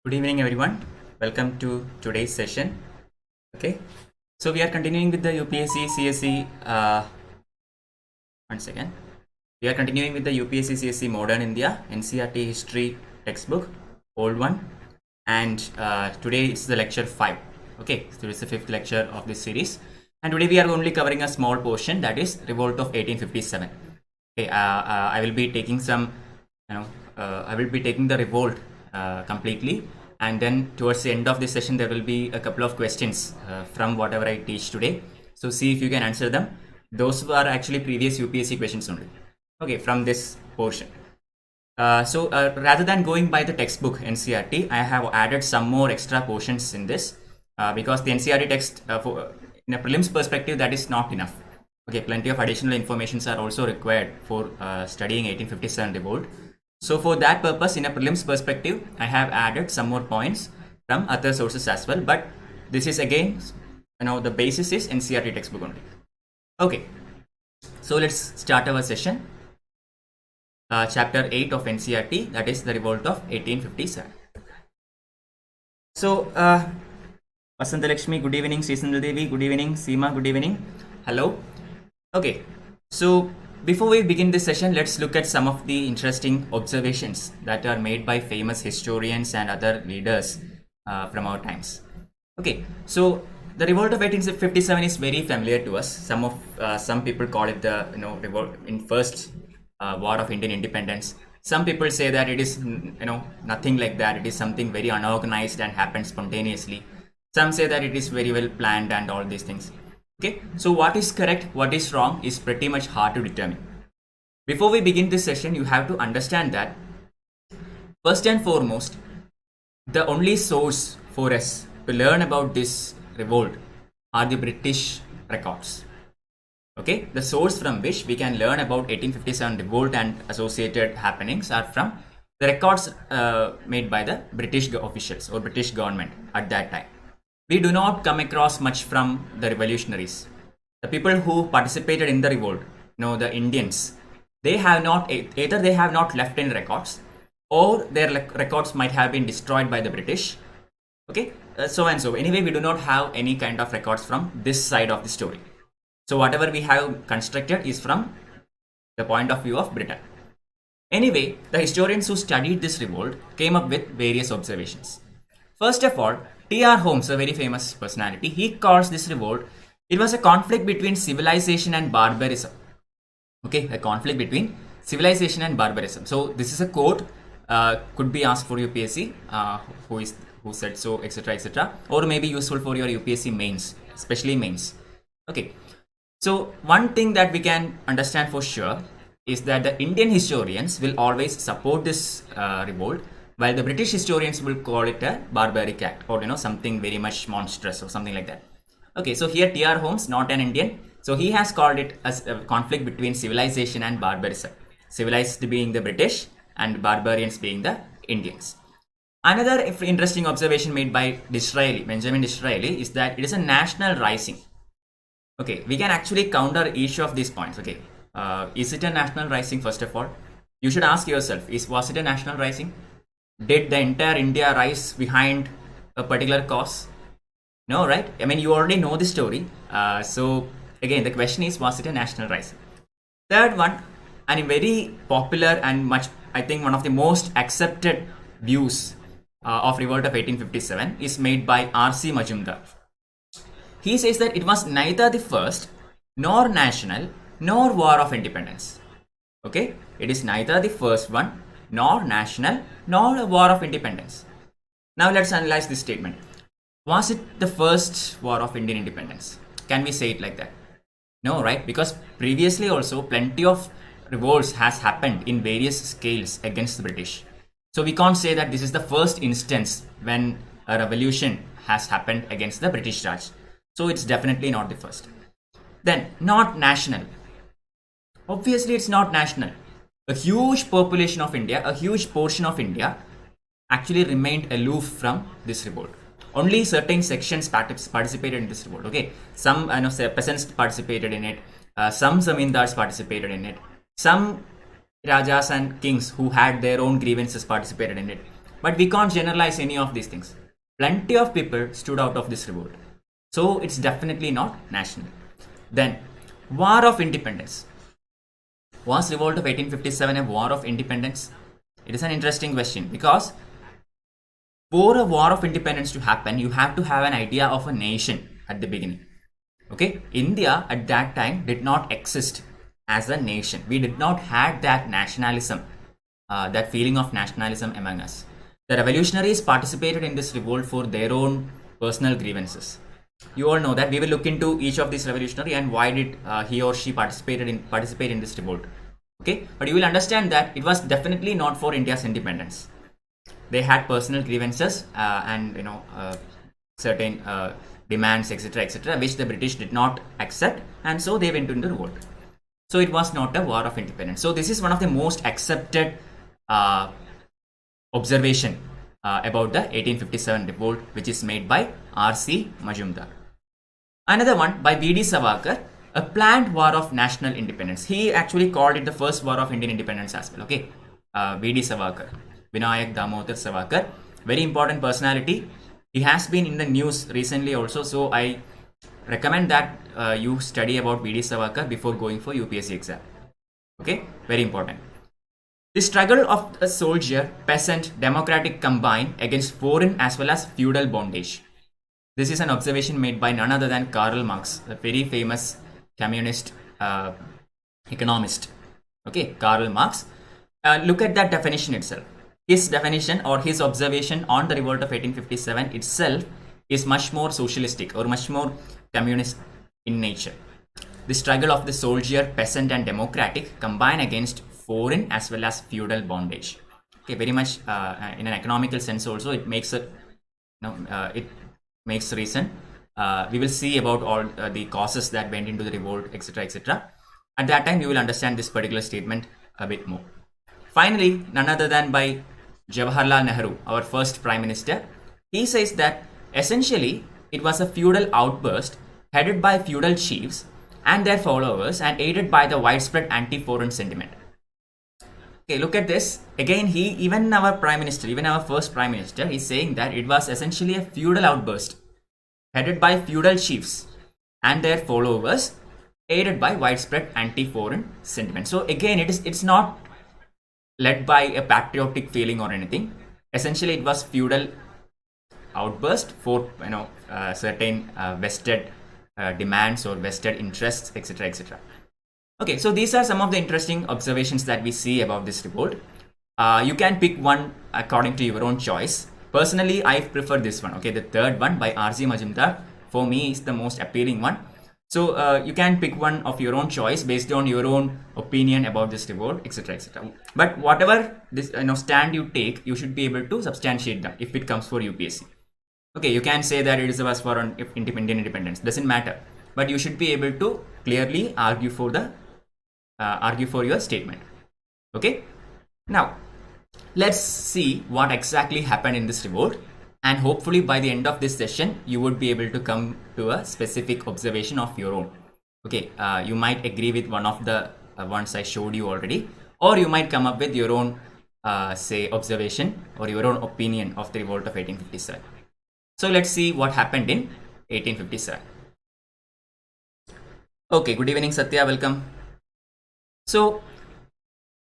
Good evening, everyone. Welcome to today's session. Okay, so we are continuing with the UPSC CSE. One second. We are continuing with the UPSC CSE Modern India NCERT History textbook, old one, and today is the lecture 5. Okay, so it's the 5th lecture of this series, and today we are only covering a small portion, that is Revolt of 1857. Okay, I will be taking some, I will be taking the revolt completely, and then towards the end of this session there will be a couple of questions from whatever I teach today. So see if you can answer them. Those are actually previous UPSC questions only, okay, from this portion. So rather than going by the textbook NCERT, I have added some more extra portions in this because the NCERT text in a prelims perspective, that is not enough. Okay, plenty of additional informations are also required for studying 1857 revolt. So for that purpose, in a prelims perspective, I have added some more points from other sources as well. But this is again, the basis is NCERT textbook only. Okay, so let's start our session. Chapter 8 of NCERT, that is the revolt of 1857. So, Vasanta Lakshmi, good evening. Srisandal Devi, good evening. Seema, good evening. Hello. Okay, so before we begin this session, let's look at some of the interesting observations that are made by famous historians and other leaders from our times. Okay, so the revolt of 1857 is very familiar to us. Some people call it the revolt in first war of Indian independence. Some people say that it is nothing like that. It is something very unorganized and happened spontaneously. Some say that it is very well planned and all these things. Okay, so what is correct, what is wrong is pretty much hard to determine. Before we begin this session, you have to understand that first and foremost, the only source for us to learn about this revolt are the British records. Okay, the source from which we can learn about 1857 revolt and associated happenings are from the records made by the British officials or British government at that time. We do not come across much from the revolutionaries. The people who participated in the revolt, the Indians, they have not, either they have not left any records or their records might have been destroyed by the British. Okay, so and so. Anyway, we do not have any kind of records from this side of the story. So whatever we have constructed is from the point of view of Britain. Anyway, the historians who studied this revolt came up with various observations. First of all, T.R. Holmes, a very famous personality, he calls this revolt, it was a conflict between civilization and barbarism. Okay, a conflict between civilization and barbarism. So this is a quote, could be asked for UPSC, who said so, etc., etc., or maybe useful for your UPSC mains, especially mains. Okay, so one thing that we can understand for sure is that the Indian historians will always support this revolt, while the British historians will call it a barbaric act or something very much monstrous or something like that. Okay, so here T.R. Holmes, not an Indian, so he has called it as a conflict between civilization and barbarism. Civilized being the British and barbarians being the Indians. Another interesting observation made by Benjamin Disraeli, is that it is a national rising. Okay, we can actually counter each of these points. Okay, is it a national rising? First of all, you should ask yourself, was it a national rising? Did the entire India rise behind a particular cause? No, right? I mean, you already know the story. So again, the question is, was it a national rising? Third one, and a very popular and much, I think, one of the most accepted views of revolt of 1857 is made by R.C. Majumdar. He says that it was neither the first, nor national, nor war of independence. Okay, it is neither the first one, nor national, nor a war of independence. Now let's analyze this statement. Was it the first war of Indian independence? Can we say it like that? No, right? Because previously also plenty of revolts has happened in various scales against the British. So we can't say that this is the first instance when a revolution has happened against the British Raj. So it's definitely not the first. Then, not national. Obviously it's not national. A huge population of India, a huge portion of India actually remained aloof from this revolt. Only certain sections participated in this revolt. Okay, some peasants participated in it, some zamindars participated in it, some rajas and kings who had their own grievances participated in it. But we can't generalize any of these things. Plenty of people stood out of this revolt. So it's definitely not national. Then, War of Independence. Was revolt of 1857 a war of independence? It is an interesting question because for a war of independence to happen, you have to have an idea of a nation at the beginning. Okay, India at that time did not exist as a nation. We did not have that nationalism, that feeling of nationalism among us. The revolutionaries participated in this revolt for their own personal grievances. You all know that. We will look into each of these revolutionary and why did he or she participate in this revolt. Okay, but you will understand that it was definitely not for India's independence. They had personal grievances and certain demands, etc., which the British did not accept, and so they went into revolt. So it was not a war of independence. So this is one of the most accepted observation about the 1857 revolt, which is made by R.C. Majumdar. Another one by V.D. Savarkar, a planned war of national independence. He actually called it the first war of Indian independence as well. Okay, V.D. Savarkar, Vinayak Damodar Savarkar, very important personality. He has been in the news recently also, so I recommend that you study about V.D. Savarkar before going for UPSC exam. Okay, very important. The struggle of a soldier, peasant, democratic combined against foreign as well as feudal bondage. This is an observation made by none other than Karl Marx, a very famous communist economist. Okay, Karl Marx. Look at that definition itself. His definition or his observation on the revolt of 1857 itself is much more socialistic or much more communist in nature. The struggle of the soldier, peasant and democratic combine against foreign as well as feudal bondage. Okay, very much in an economical sense also it makes it makes reason. We will see about all the causes that went into the revolt, etc. At that time you will understand this particular statement a bit more. Finally, none other than by Jawaharlal Nehru, our first Prime Minister, he says that essentially it was a feudal outburst headed by feudal chiefs and their followers and aided by the widespread anti-foreign sentiment. Okay, look at this. Again, even our first Prime Minister, is saying that it was essentially a feudal outburst headed by feudal chiefs and their followers aided by widespread anti-foreign sentiment. So again, it's not led by a patriotic feeling or anything. Essentially, it was feudal outburst for certain vested demands or vested interests, etc. Okay, so these are some of the interesting observations that we see about this revolt. You can pick one according to your own choice. Personally, I prefer this one. Okay, the third one by R.C. Majumdar for me is the most appealing one. So you can pick one of your own choice based on your own opinion about this revolt, etc. But whatever this stand you take, you should be able to substantiate them if it comes for UPSC. Okay, you can say that it is a was for Indian independence. Doesn't matter, but you should be able to clearly argue for your statement. Okay, now let's see what exactly happened in this revolt. And hopefully by the end of this session, you would be able to come to a specific observation of your own. Okay, you might agree with one of the ones I showed you already, or you might come up with your own, observation or your own opinion of the revolt of 1857. So let's see what happened in 1857. Okay, good evening, Satya, welcome. So,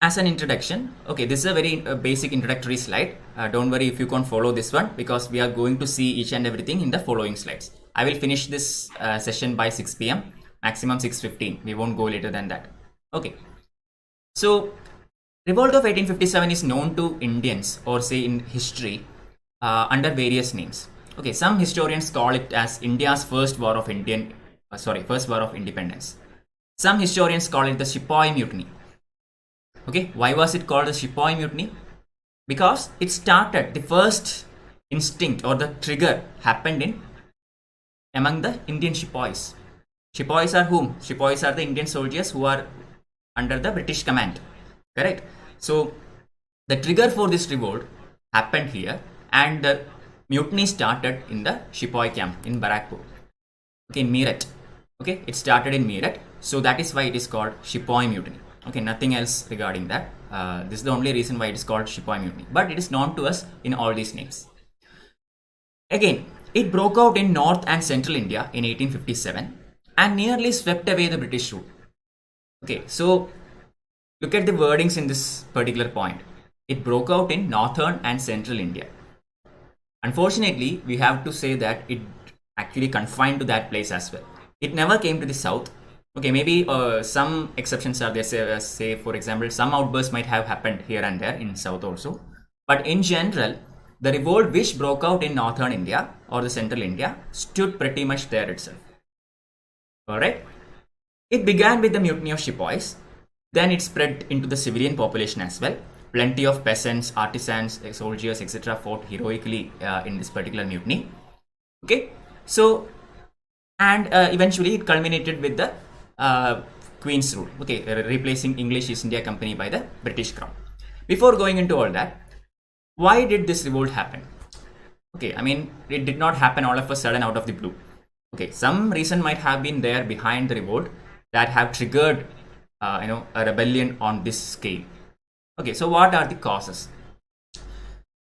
as an introduction, okay, this is a very basic introductory slide. Don't worry if you can't follow this one because we are going to see each and everything in the following slides. I will finish this session by 6 p.m. maximum 6:15. We won't go later than that. Okay. So, revolt of 1857 is known to Indians or say in history under various names. Okay, some historians call it as India's first war of independence. Some historians call it the Sepoy Mutiny. Okay, why was it called the Sepoy Mutiny? Because it started, the first instinct or the trigger happened among the Indian Sepoys. Sepoys are whom? Sepoys are the Indian soldiers who are under the British command. Correct? So, the trigger for this revolt happened here and the mutiny started in the Sepoy camp in Barakpur. Okay, in Meerut. Okay, it started in Meerut. So, that is why it is called Sepoy Mutiny. Okay, nothing else regarding that. This is the only reason why it is called Sepoy Mutiny. But it is known to us in all these names. Again, it broke out in North and Central India in 1857 and nearly swept away the British rule. Okay, so look at the wordings in this particular point. It broke out in Northern and Central India. Unfortunately, we have to say that it actually confined to that place as well. It never came to the south. Okay, maybe some exceptions are there. Say, for example, some outbursts might have happened here and there in south also. But in general, the revolt which broke out in Northern India or the Central India stood pretty much there itself. Alright. It began with the mutiny of Sepoys. Then it spread into the civilian population as well. Plenty of peasants, artisans, soldiers, etc. fought heroically in this particular mutiny. Okay. So, and eventually it culminated with the Queen's rule. Okay, replacing English East India Company by the British Crown. Before going into all that, why did this revolt happen? Okay, I mean, it did not happen all of a sudden out of the blue. Okay, some reason might have been there behind the revolt that have triggered, a rebellion on this scale. Okay, so what are the causes?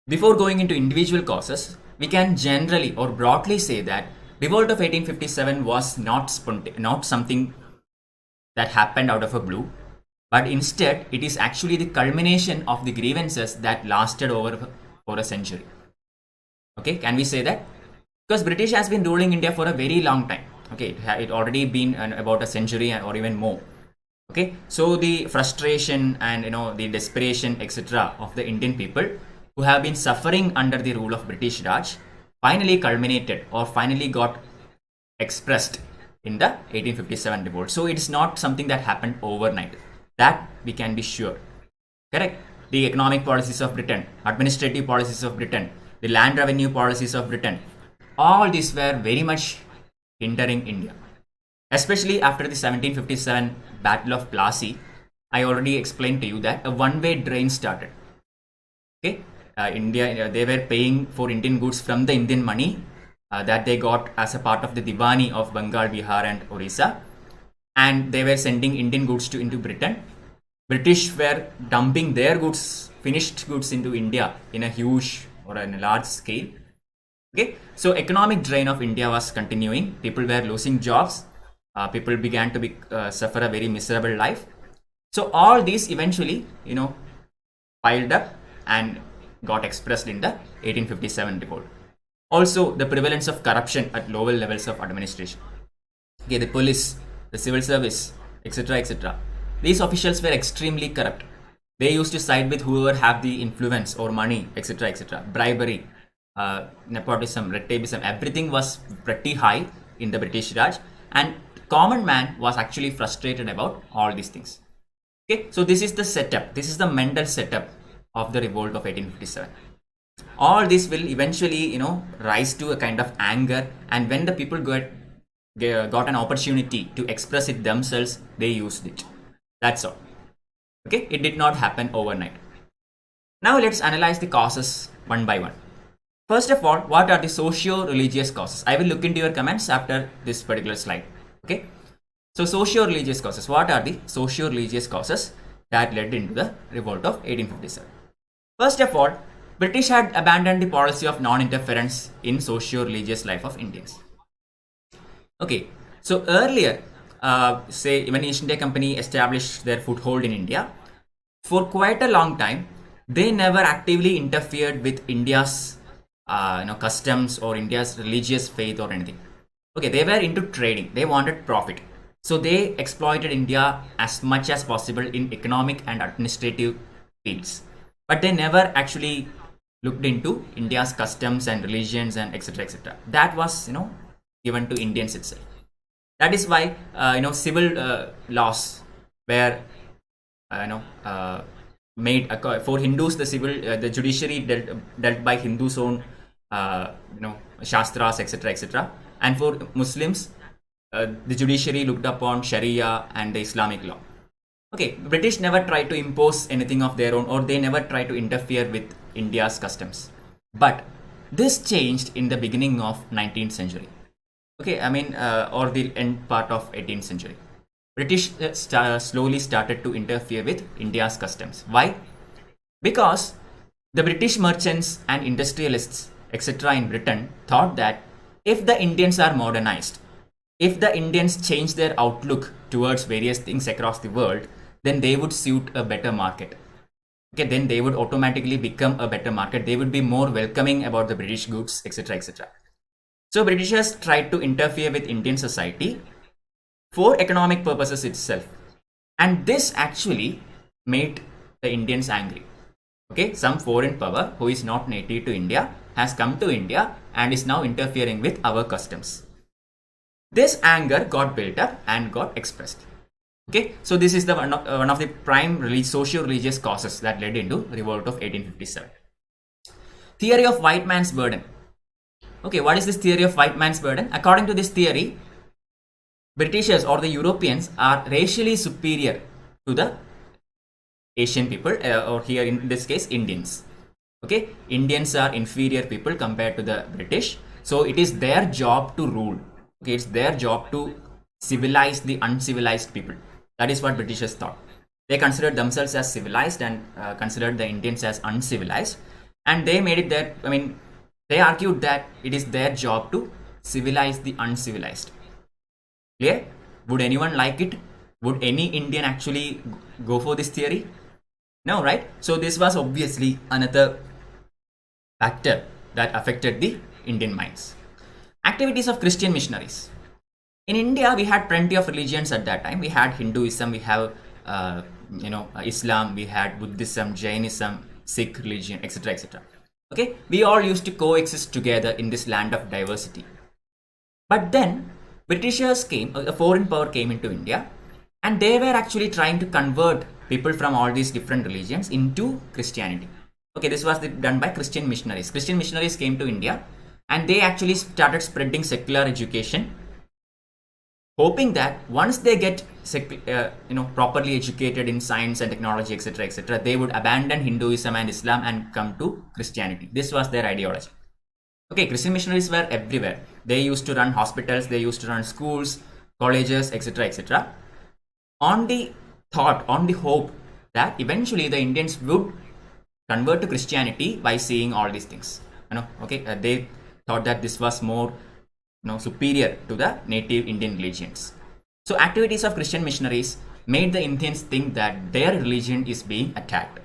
Before going into individual causes, we can generally or broadly say that revolt of 1857 was not something that happened out of a blue, but instead it is actually the culmination of the grievances that lasted over for a century. Okay, can we say that? Because British has been ruling India for a very long time. Okay, it already been about a century or even more. Okay, so the frustration and the desperation etc. of the Indian people who have been suffering under the rule of British Raj finally culminated or finally got expressed in the 1857 revolt. So it's not something that happened overnight. That we can be sure. Correct? The economic policies of Britain, administrative policies of Britain, the land revenue policies of Britain, all these were very much hindering India. Especially after the 1757 Battle of Plassey, I already explained to you that a one-way drain started. Okay, India, they were paying for Indian goods from the Indian money that they got as a part of the Diwani of Bengal, Bihar and Orissa, and they were sending Indian goods into Britain. British were dumping their goods, finished goods into India in a huge or in a large scale. Okay, so economic drain of India was continuing. People were losing jobs. People began to suffer a very miserable life. So all these eventually, piled up and got expressed in the 1857 revolt. Also, the prevalence of corruption at lower levels of administration. Okay, the police, the civil service, etc., etc. These officials were extremely corrupt. They used to side with whoever have the influence or money, etc., etc. Bribery, nepotism, red tapeism, everything was pretty high in the British Raj, and common man was actually frustrated about all these things. Okay, so this is the setup. This is the mental setup of the revolt of 1857. All this will eventually, rise to a kind of anger, and when the people got an opportunity to express it themselves, they used it. That's all. Okay, it did not happen overnight. Now let's analyze the causes one by one. First of all, what are the socio-religious causes? I will look into your comments after this particular slide. Okay, so socio-religious causes. What are the socio-religious causes that led into the revolt of 1857? First of all, British had abandoned the policy of non-interference in socio-religious life of Indians. Okay, so earlier, say when East India Company established their foothold in India, for quite a long time, they never actively interfered with India's customs or India's religious faith or anything. Okay, they were into trading. They wanted profit. So they exploited India as much as possible in economic and administrative fields. But they never actually looked into India's customs and religions and etc. etc. That was given to Indians itself. That is why civil laws were made for Hindus. The judiciary dealt by Hindus' own shastras etc. etc. And for Muslims, the judiciary looked upon Sharia and the Islamic law. Okay, British never tried to impose anything of their own, or they never tried to interfere with India's customs. But this changed in the beginning of 19th century. Okay, I mean, or the end part of 18th century. British slowly started to interfere with India's customs. Why? Because the British merchants and industrialists, etc., in Britain thought that if the Indians are modernized, if the Indians change their outlook towards various things across the world, then they would suit a better market. Okay, then they would automatically become a better market. They would be more welcoming about the British goods, etc., etc. So Britishers tried to interfere with Indian society for economic purposes itself. And this actually made the Indians angry. Okay, some foreign power who is not native to India has come to India and is now interfering with our customs. This anger got built up and got expressed. Okay, so this is the one of the prime socio-religious causes that led into revolt of 1857. Theory of white man's burden. Okay, what is this theory of white man's burden? According to this theory, Britishers or the Europeans are racially superior to the Asian people, or here in this case, Indians. Okay, Indians are inferior people compared to the British. So it is their job to rule. Okay, it's their job to civilize the uncivilized people. That is what Britishers thought. They considered themselves as civilized and considered the Indians as uncivilized. And they made it that, they argued that it is their job to civilize the uncivilized. Clear? Would anyone like it? Would any Indian actually go for this theory? No, right? So this was obviously another factor that affected the Indian minds. Activities of Christian missionaries. In India, we had plenty of religions at that time. We had Hinduism, we have Islam, we had Buddhism, Jainism, Sikh religion, etc., etc. Okay, we all used to coexist together in this land of diversity. But then Britishers came, a foreign power came into India, and they were actually trying to convert people from all these different religions into Christianity. Okay, this was done by Christian missionaries. Christian missionaries came to India and they actually started spreading secular education, hoping that once they get properly educated in science and technology, etc., etc., they would abandon Hinduism and Islam and come to Christianity. This was their ideology. Okay, Christian missionaries were everywhere. They used to run hospitals, they used to run schools, colleges, etc., etc. On the hope that eventually the Indians would convert to Christianity by seeing all these things. They thought that this was more superior to the native Indian religions. So activities of Christian missionaries made the Indians think that their religion is being attacked.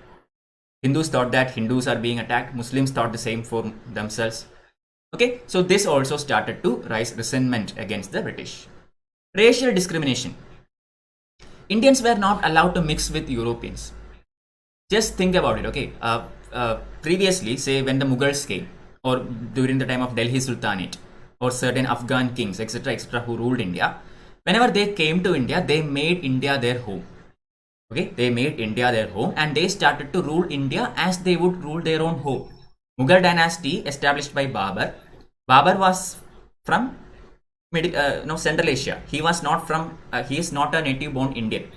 Hindus thought that Hindus are being attacked. Muslims thought the same for themselves. Okay, so this also started to raise resentment against the British. Racial discrimination. Indians were not allowed to mix with Europeans. Just think about it, okay? Previously, say when the Mughals came, or during the time of Delhi Sultanate, or certain Afghan kings, etc., etc., who ruled India, whenever they came to India, they made India their home. Okay, they made India their home, and they started to rule India as they would rule their own home. Mughal dynasty established by Babur. Babur was from Central Asia. He was not from. He is not a native-born Indian.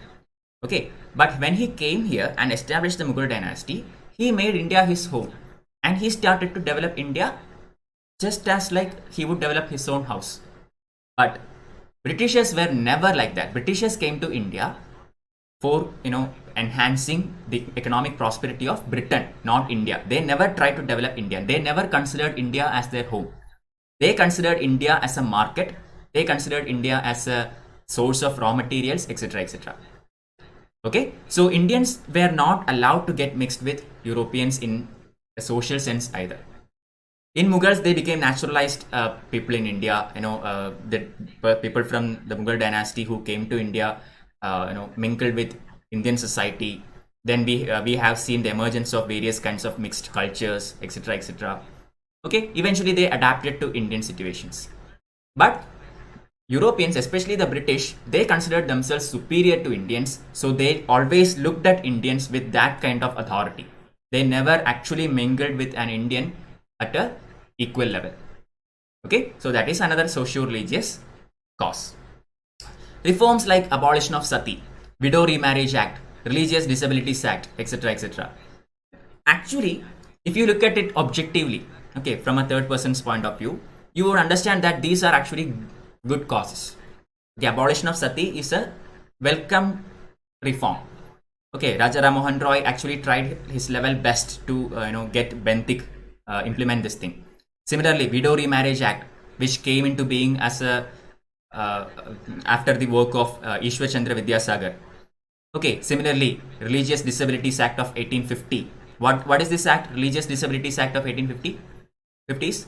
Okay, but when he came here and established the Mughal dynasty, he made India his home, and he started to develop India just as like he would develop his own house. But Britishers were never like that. Britishers came to India for enhancing the economic prosperity of Britain, not India. They never tried to develop India. They never considered India as their home. They considered India as a market. They considered India as a source of raw materials, etc., etc. Okay, so Indians were not allowed to get mixed with Europeans in a social sense either. In Mughals, they became naturalized people in India. The people from the Mughal dynasty who came to India, mingled with Indian society. Then we have seen the emergence of various kinds of mixed cultures, etc., etc. Okay, eventually they adapted to Indian situations. But Europeans, especially the British, they considered themselves superior to Indians, so they always looked at Indians with that kind of authority. They never actually mingled with an Indian at a equal level. Okay, so that is another socio-religious cause. Reforms like abolition of sati, Widow Remarriage Act, Religious Disabilities Act, etc., etc. Actually, if you look at it objectively, okay, from a third person's point of view, you would understand that these are actually good causes. The abolition of sati is a welcome reform. Okay, Raja Ram Mohan Roy actually tried his level best to get Bentik implement this thing. Similarly, Widow Remarriage Act, which came into being as a after the work of Ishwar Chandra Vidyasagar. Okay, similarly, Religious Disabilities Act of 1850. What is this act? Religious Disabilities Act of 1850? 50s?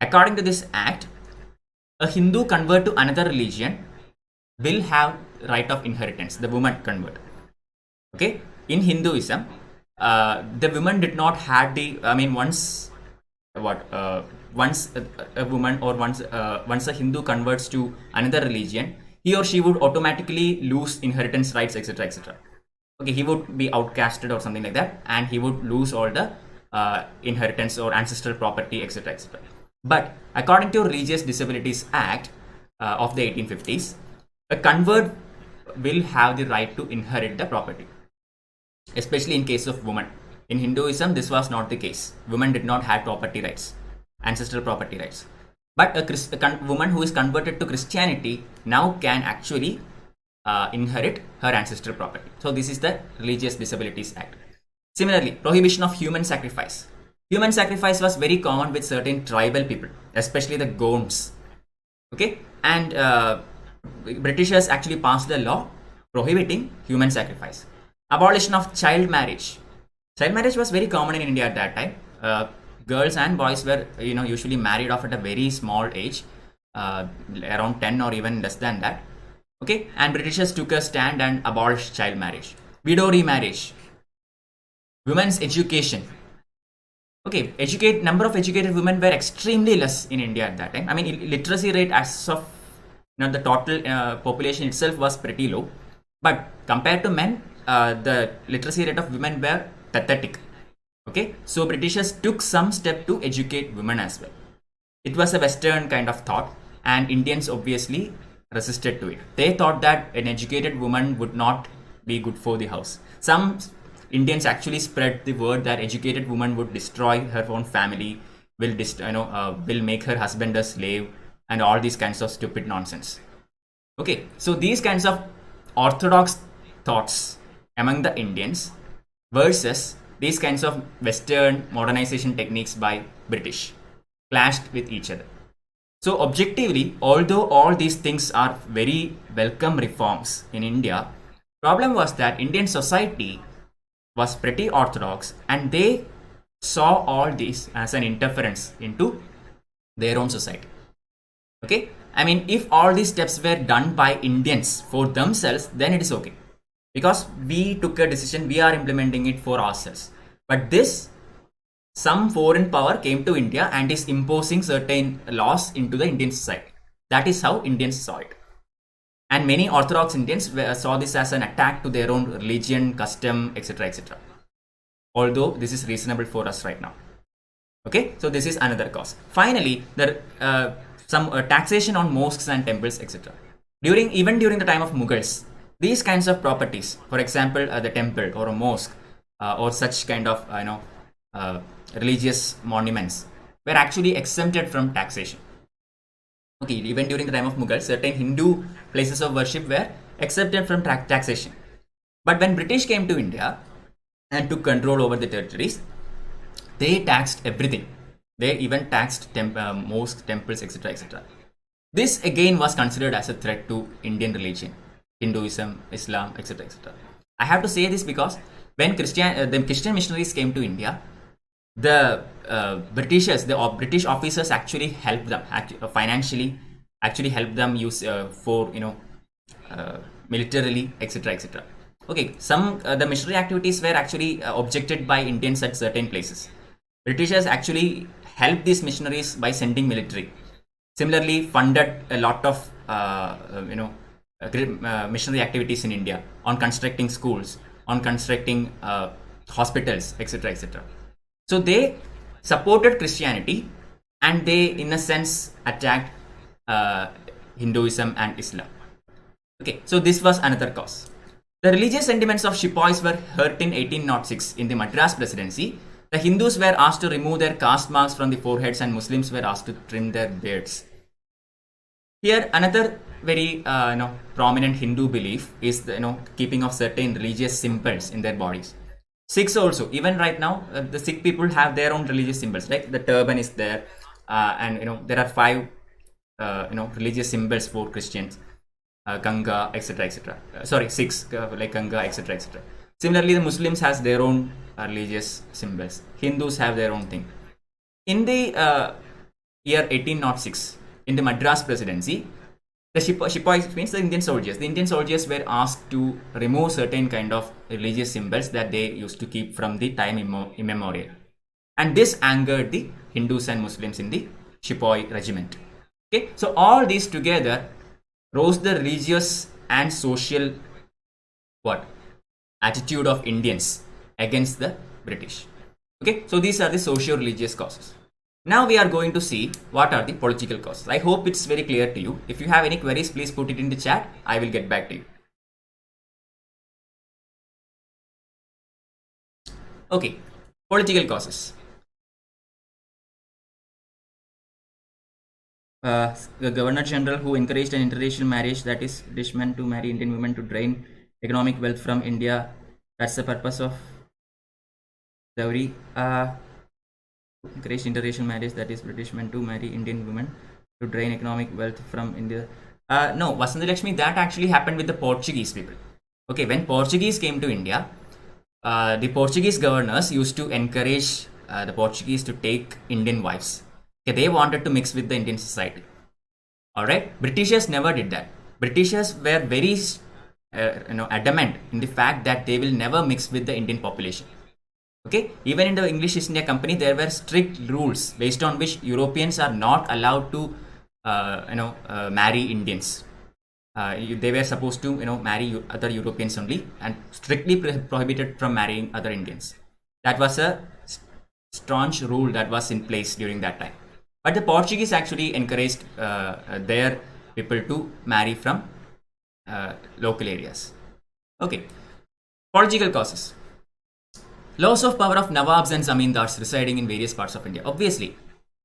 According to this act, a Hindu convert to another religion will have right of inheritance, the woman convert. Okay, in Hinduism, the woman did not have the, once a woman or once a Hindu converts to another religion, he or she would automatically lose inheritance rights, etc., etc. Okay, he would be outcasted or something like that, and he would lose all the inheritance or ancestral property, etc., etc. But according to Religious Disabilities Act of the 1850s, a convert will have the right to inherit the property, especially in case of women. In Hinduism, this was not the case. Women did not have property rights, ancestral property rights. But a woman who is converted to Christianity now can actually inherit her ancestral property. So this is the Religious Disabilities Act. Similarly, prohibition of human sacrifice. Human sacrifice was very common with certain tribal people, especially the Gonds. Okay, and Britishers actually passed the law prohibiting human sacrifice. Abolition of child marriage. Child marriage was very common in India at that time. Girls and boys were usually married off at a very small age, around 10 or even less than that. Okay, and Britishers took a stand and abolished child marriage. Widow remarriage. Women's education. Okay, number of educated women were extremely less in India at that time. Literacy rate as of the total population itself was pretty low, but compared to men, the literacy rate of women were pathetic. Okay, so Britishers took some step to educate women as well. It was a Western kind of thought, and Indians obviously resisted to it. They thought that an educated woman would not be good for the house. Some Indians actually spread the word that educated woman would destroy her own family, will make her husband a slave, and all these kinds of stupid nonsense. Okay, so these kinds of orthodox thoughts among the Indians versus these kinds of Western modernization techniques by British clashed with each other. So objectively, although all these things are very welcome reforms in India, problem was that Indian society was pretty orthodox, and they saw all this as an interference into their own society. Okay, if all these steps were done by Indians for themselves, then it is okay, because we took a decision, we are implementing it for ourselves. But this, some foreign power came to India and is imposing certain laws into the Indian society. That is how Indians saw it. And many Orthodox Indians saw this as an attack to their own religion, custom, etc., etc. Although this is reasonable for us right now. Okay, so this is another cause. Finally, there some taxation on mosques and temples, etc. Even during the time of Mughals, these kinds of properties, for example, the temple or a mosque or such kind of religious monuments, were actually exempted from taxation. Okay, even during the time of Mughals, certain Hindu places of worship were accepted from taxation. But when British came to India and took control over the territories, they taxed everything. They even taxed mosques, temples, etc., etc. This again was considered as a threat to Indian religion, Hinduism, Islam, etc., etc. I have to say this because when the Christian missionaries came to India, the British officers actually helped them financially, actually helped them use for militarily, etc., etc. Okay, some the missionary activities were actually objected by Indians at certain places. Britishers actually helped these missionaries by sending military. Similarly, funded a lot of missionary activities in India on constructing schools, on constructing hospitals, etc., etc. So they supported Christianity, and they, in a sense, attacked Hinduism and Islam. Okay, so this was another cause. The religious sentiments of Sepoys were hurt in 1806 in the Madras Presidency. The Hindus were asked to remove their caste marks from the foreheads, and Muslims were asked to trim their beards. Here, another very prominent Hindu belief is the keeping of certain religious symbols in their bodies. Sikhs also, even right now, the Sikh people have their own religious symbols. Like the turban is there, and there are 5 religious symbols for Christians, Ganga, etc., etc. Sorry, Sikhs like Ganga, etc., etc. Similarly, the Muslims has their own religious symbols. Hindus have their own thing. In the year 1806, in the Madras Presidency, the Sepoys means the Indian soldiers. The Indian soldiers were asked to remove certain kind of religious symbols that they used to keep from the time immemorial, and this angered the Hindus and Muslims in the Sepoy regiment. Okay, so all these together rose the religious and social attitude of Indians against the British. Okay, so these are the socio-religious causes. Now we are going to see what are the political causes. I hope it's very clear to you. If you have any queries, please put it in the chat. I will get back to you. Okay, political causes. The Governor General who encouraged an interracial marriage, that is British men to marry Indian women to drain economic wealth from India. That's the purpose of dowry. Encouraged interracial marriage, that is British men to marry Indian women to drain economic wealth from India. No, Vasanta Lakshmi, that actually happened with the Portuguese people. Okay, when Portuguese came to India, the Portuguese governors used to encourage the Portuguese to take Indian wives. Okay, they wanted to mix with the Indian society. Alright, Britishers never did that. Britishers were very adamant in the fact that they will never mix with the Indian population. Okay, even in the English East India Company, there were strict rules based on which Europeans are not allowed to, marry Indians. They were supposed to, marry other Europeans only, and strictly prohibited from marrying other Indians. That was a staunch rule that was in place during that time. But the Portuguese actually encouraged their people to marry from local areas. Okay, political causes. Loss of power of Nawabs and Zamindars residing in various parts of India. Obviously,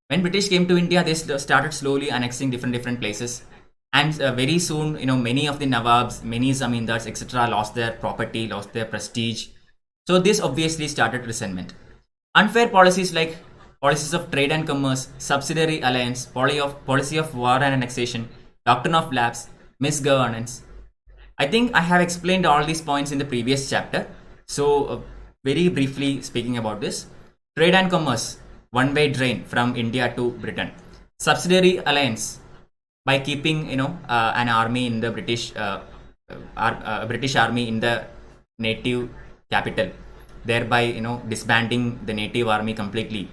when British came to India, they started slowly annexing different places, and very soon, many of the Nawabs, many Zamindars, etc., lost their property, lost their prestige. So this obviously started resentment. Unfair policies like policies of trade and commerce, subsidiary alliance, policy of war and annexation, doctrine of lapse, misgovernance. I think I have explained all these points in the previous chapter. So very briefly speaking about this, trade and commerce, one-way drain from India to Britain. Subsidiary alliance, by keeping an army in the British army in the native capital, thereby disbanding the native army completely,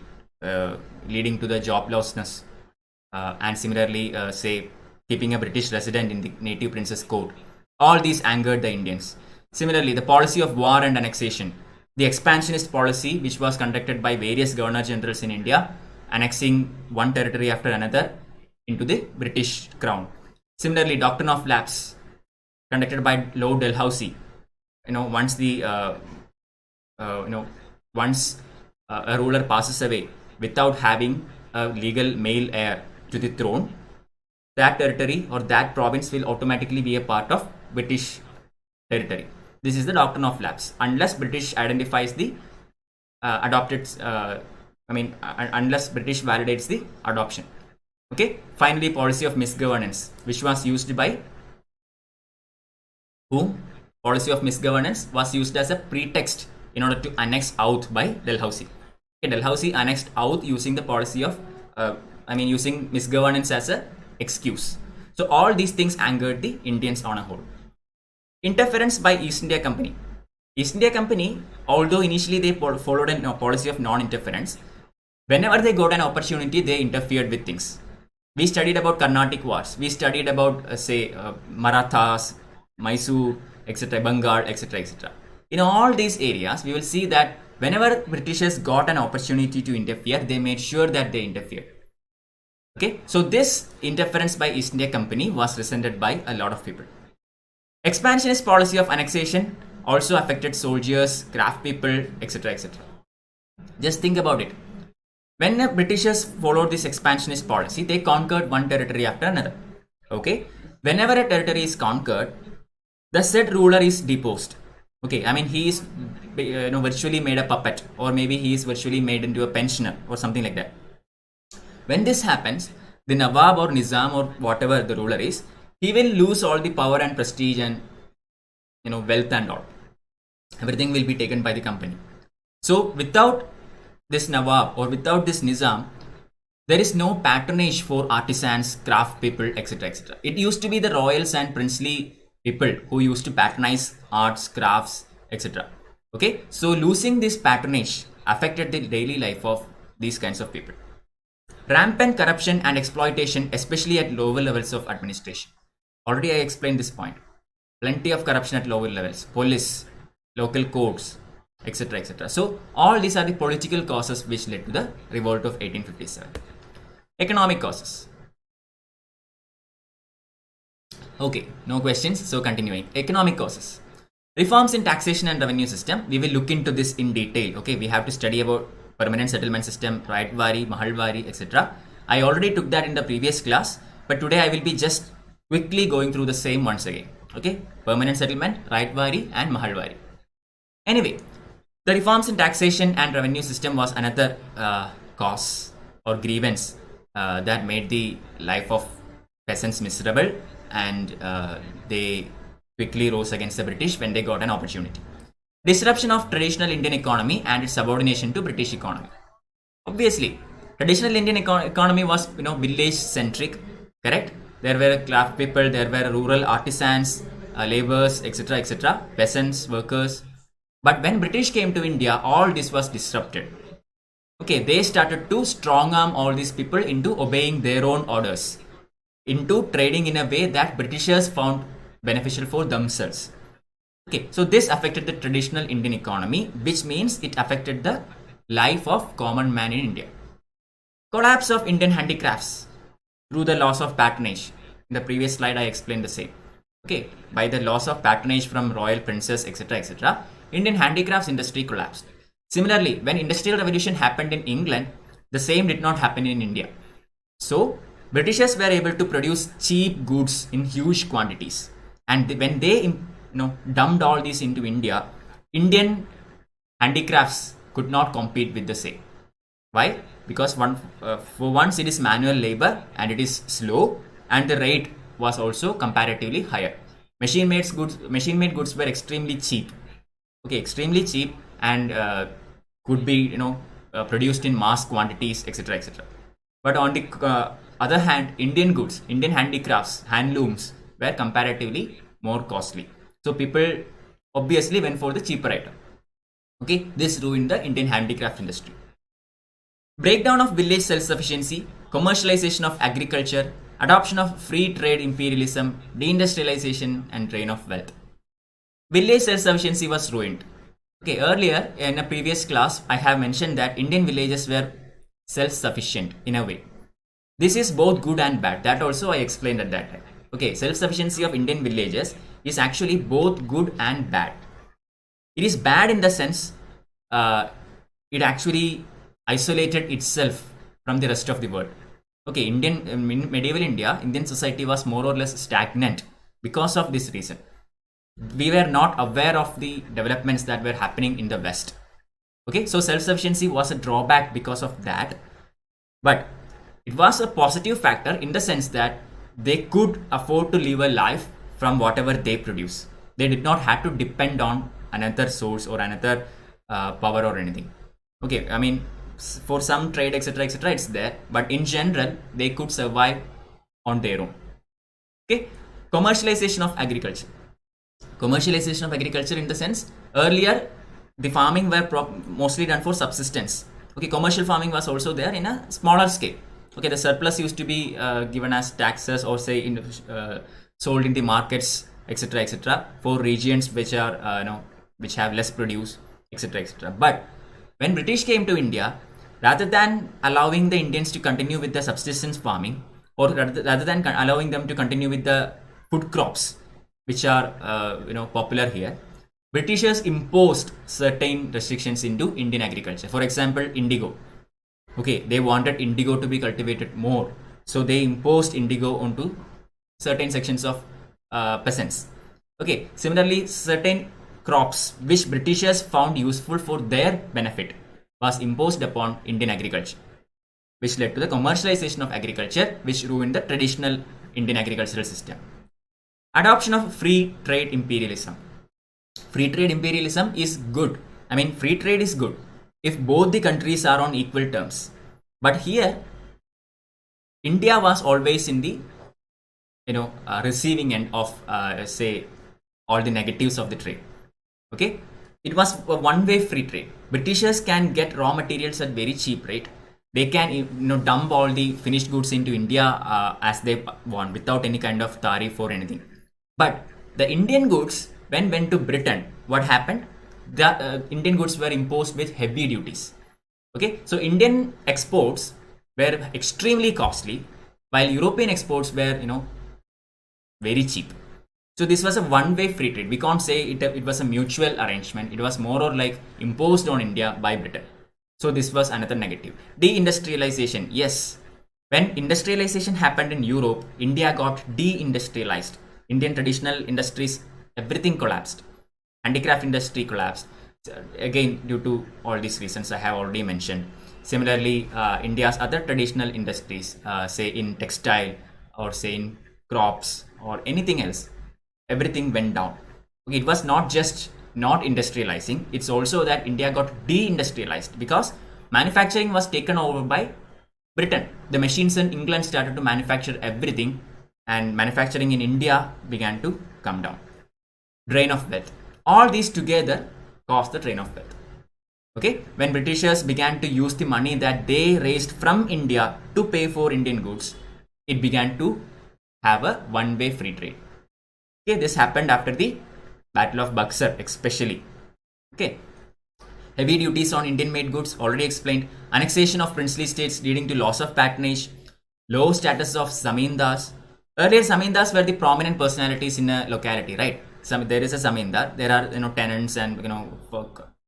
leading to the joblessness, and similarly say keeping a British resident in the native prince's court. All these angered the Indians. Similarly, the policy of war and annexation, the expansionist policy which was conducted by various governor generals in India, annexing one territory after another into the British crown. Similarly, doctrine of lapse, conducted by Lord Dalhousie. Once a ruler passes away without having a legal male heir to the throne, that territory or that province will automatically be a part of British territory. This is the doctrine of lapse, unless British identifies the unless British validates the adoption. Okay. Finally, policy of misgovernance, which was used by whom? Policy of misgovernance was used as a pretext in order to annex Oudh by Dalhousie. Okay, Dalhousie annexed Oudh using the policy of, using misgovernance as a excuse. So all these things angered the Indians on a whole. Interference by East India Company. East India Company, although initially they followed a policy of non-interference, whenever they got an opportunity, they interfered with things. We studied about Carnatic wars. We studied about, Marathas, Mysore, etc., Bengal, etc., etc. In all these areas, we will see that whenever Britishers got an opportunity to interfere, they made sure that they interfered. Okay, so this interference by East India Company was resented by a lot of people. Expansionist policy of annexation also affected soldiers, craft people, etc., etc. Just think about it. When the Britishers followed this expansionist policy, they conquered one territory after another. Okay, whenever a territory is conquered, the said ruler is deposed. Okay, I mean he is virtually made a puppet, or maybe he is virtually made into a pensioner or something like that. When this happens, the Nawab or Nizam or whatever the ruler is, he will lose all the power and prestige and wealth and all. Everything will be taken by the company. So without this Nawab or without this Nizam, there is no patronage for artisans, craft people, etc. etc. It used to be the royals and princely people who used to patronize arts, crafts, etc. Okay, so losing this patronage affected the daily life of these kinds of people. Rampant corruption and exploitation, especially at lower levels of administration. Already I explained this point. Plenty of corruption at lower levels, police, local courts, etc. etc. So all these are the political causes which led to the revolt of 1857. Economic causes. Okay, no questions, so continuing. Economic causes. Reforms in taxation and revenue system. We will look into this in detail. Okay, we have to study about permanent settlement system, Raitwari, Mahalwari, etc. I already took that in the previous class, but today I will be just quickly going through the same once again. Okay, permanent settlement, Raitwari and Mahalwari. Anyway, the reforms in taxation and revenue system was another cause or grievance that made the life of peasants miserable, and they quickly rose against the British when they got an opportunity. Disruption of traditional Indian economy and its subordination to British economy. Obviously, traditional Indian economy was village centric, correct? There were craft people, there were rural artisans, laborers, etc. etc. peasants, workers. But when British came to India, all this was disrupted. Okay, they started to strong arm all these people into obeying their own orders, into trading in a way that Britishers found beneficial for themselves. Okay, so this affected the traditional Indian economy, which means it affected the life of common man in India. Collapse of Indian handicrafts through the loss of patronage. In the previous slide, I explained the same. Okay, by the loss of patronage from royal princes, etc., etc., Indian handicrafts industry collapsed. Similarly, when industrial revolution happened in England, the same did not happen in India. So, Britishers were able to produce cheap goods in huge quantities, and when they dumped all this into India, Indian handicrafts could not compete with the same. Why? Because for once it is manual labor and it is slow, and the rate was also comparatively higher. Machine-made goods were extremely cheap. Okay, extremely cheap, and could be produced in mass quantities, etc. etc. But on the other hand, Indian goods, Indian handicrafts, handlooms were comparatively more costly. So people obviously went for the cheaper item. Okay, this ruined the Indian handicraft industry. Breakdown of village self-sufficiency, commercialization of agriculture, adoption of free trade imperialism, deindustrialization, and drain of wealth. Village self-sufficiency was ruined. Okay, earlier in a previous class, I have mentioned that Indian villages were self-sufficient in a way. This is both good and bad. That also I explained at that time. Okay, self-sufficiency of Indian villages is actually both good and bad. It is bad in the sense it actually isolated itself from the rest of the world. Okay, in medieval India, Indian society was more or less stagnant because of this reason. We were not aware of the developments that were happening in the West. Okay, so self-sufficiency was a drawback because of that. But it was a positive factor in the sense that they could afford to live a life from whatever they produce. They did not have to depend on another source or another power or anything. Okay, I mean, for some trade, etc., etc., it's there, but in general, they could survive on their own. Okay, commercialization of agriculture. Commercialization of agriculture in the sense, earlier the farming were mostly done for subsistence. Okay, commercial farming was also there in a smaller scale. Okay, the surplus used to be given as taxes or say sold in the markets, etc., etc., for regions which are which have less produce, etc., etc. But when British came to India, rather than allowing the Indians to continue with the subsistence farming, or rather than allowing them to continue with the food crops which are popular here, Britishers imposed certain restrictions into Indian agriculture. For example, indigo. Okay, they wanted indigo to be cultivated more, so they imposed indigo onto certain sections of peasants. Okay, similarly, certain crops which Britishers found useful for their benefit was imposed upon Indian agriculture, which led to the commercialization of agriculture, which ruined the traditional Indian agricultural system. Adoption of free trade imperialism. Free trade imperialism is good. I mean, free trade is good if both the countries are on equal terms. But here, India was always in the receiving end of say all the negatives of the trade. Okay, it was a one-way free trade. Britishers can get raw materials at very cheap rate. They can dump all the finished goods into India as they want without any kind of tariff or anything. But the Indian goods, when went to Britain, what happened? The Indian goods were imposed with heavy duties. Okay, so Indian exports were extremely costly, while European exports were very cheap. So this was a one-way free trade. We can't say it was a mutual arrangement. It was more or like imposed on India by Britain. So this was another negative. Deindustrialization. Yes, when industrialization happened in Europe, India got deindustrialized. Indian traditional industries, everything collapsed. Handicraft industry collapsed. Again, due to all these reasons I have already mentioned. Similarly, India's other traditional industries, say in textile or say in crops or anything else, everything went down. Okay, it was not just not industrializing, it's also that India got deindustrialized because manufacturing was taken over by Britain. The machines in England started to manufacture everything, and manufacturing in India began to come down. Drain of wealth. All these together caused the drain of wealth. Okay, when Britishers began to use the money that they raised from India to pay for Indian goods, it began to have a one-way free trade. Okay, this happened after the Battle of Buxar especially. Okay, heavy duties on Indian made goods, already explained. Annexation of princely states leading to loss of patronage. Low status of zamindars. Earlier zamindars were the prominent personalities in a locality, right? There is a zamindar, there are tenants and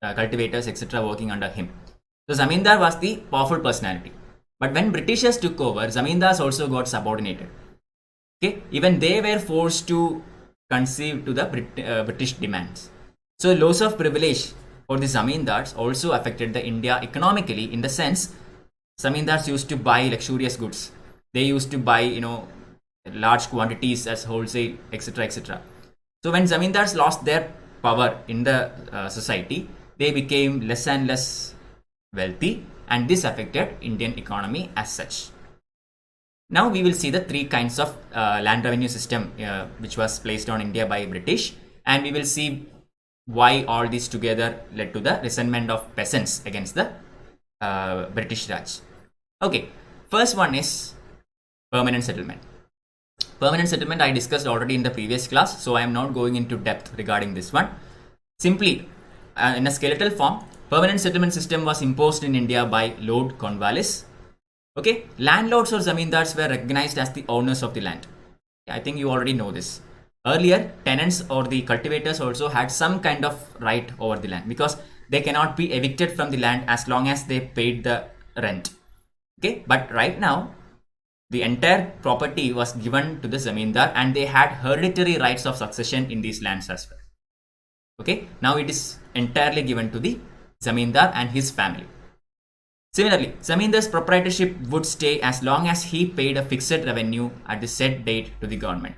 cultivators etc. working under him. So zamindar was the powerful personality. But when Britishers took over, zamindars also got subordinated. Okay, even they were forced to concede to the British demands. So loss of privilege for the zamindars also affected the India economically, in the sense zamindars used to buy luxurious goods. They used to buy large quantities as wholesale etc. etc. So when zamindars lost their power in the society, they became less and less wealthy, and this affected Indian economy as such. Now we will see the three kinds of land revenue system which was placed on India by British, and we will see why all these together led to the resentment of peasants against the British Raj. Okay, first one is permanent settlement. Permanent settlement I discussed already in the previous class, so I am not going into depth regarding this one. Simply, in a skeletal form, permanent settlement system was imposed in India by Lord Cornwallis. Okay, landlords or zamindars were recognized as the owners of the land. I think you already know this. Earlier, tenants or the cultivators also had some kind of right over the land, because they cannot be evicted from the land as long as they paid the rent. Okay, but right now, the entire property was given to the zamindar, and they had hereditary rights of succession in these lands as well. Okay, now it is entirely given to the zamindar and his family. Similarly, zamindar's proprietorship would stay as long as he paid a fixed revenue at the set date to the government.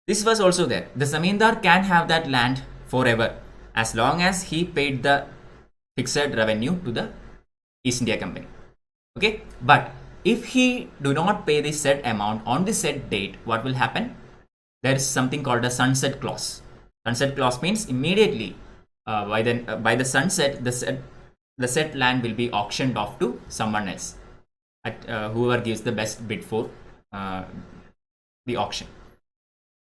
This was also there. The zamindar can have that land forever as long as he paid the fixed revenue to the East India Company. Okay, but if he do not pay the said amount on the said date, what will happen? There is something called a sunset clause. Sunset clause means immediately by the sunset, the said land will be auctioned off to someone else, at whoever gives the best bid for the auction.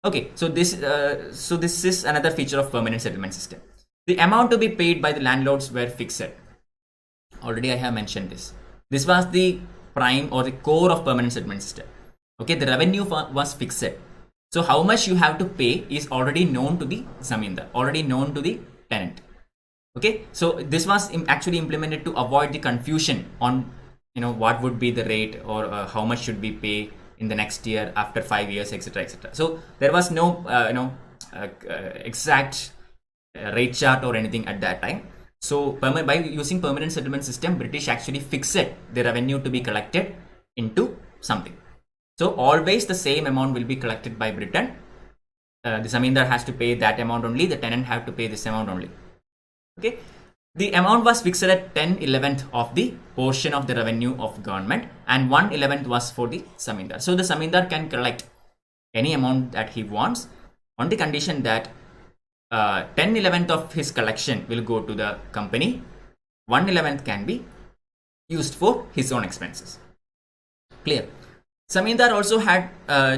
Okay, so this is another feature of permanent settlement system. The amount to be paid by the landlords were fixed. Already I have mentioned this. This was the prime or the core of permanent settlement system. Okay, the revenue was fixed. So how much you have to pay is already known to the zamindar, already known to the tenant. Okay, so this was actually implemented to avoid the confusion on what would be the rate or how much should we pay in the next year, after 5 years, etc., etc. So there was no exact rate chart or anything at that time. So by using permanent settlement system, British actually fixed the revenue to be collected into something. So always the same amount will be collected by Britain. The zamindar has to pay that amount only, the tenant have to pay this amount only. Okay, the amount was fixed at 10/11th of the portion of the revenue of government, and 1/11th was for the zamindar. So the zamindar can collect any amount that he wants on the condition that 10/11th of his collection will go to the company, 1/11th can be used for his own expenses. Clear? Zamindar also had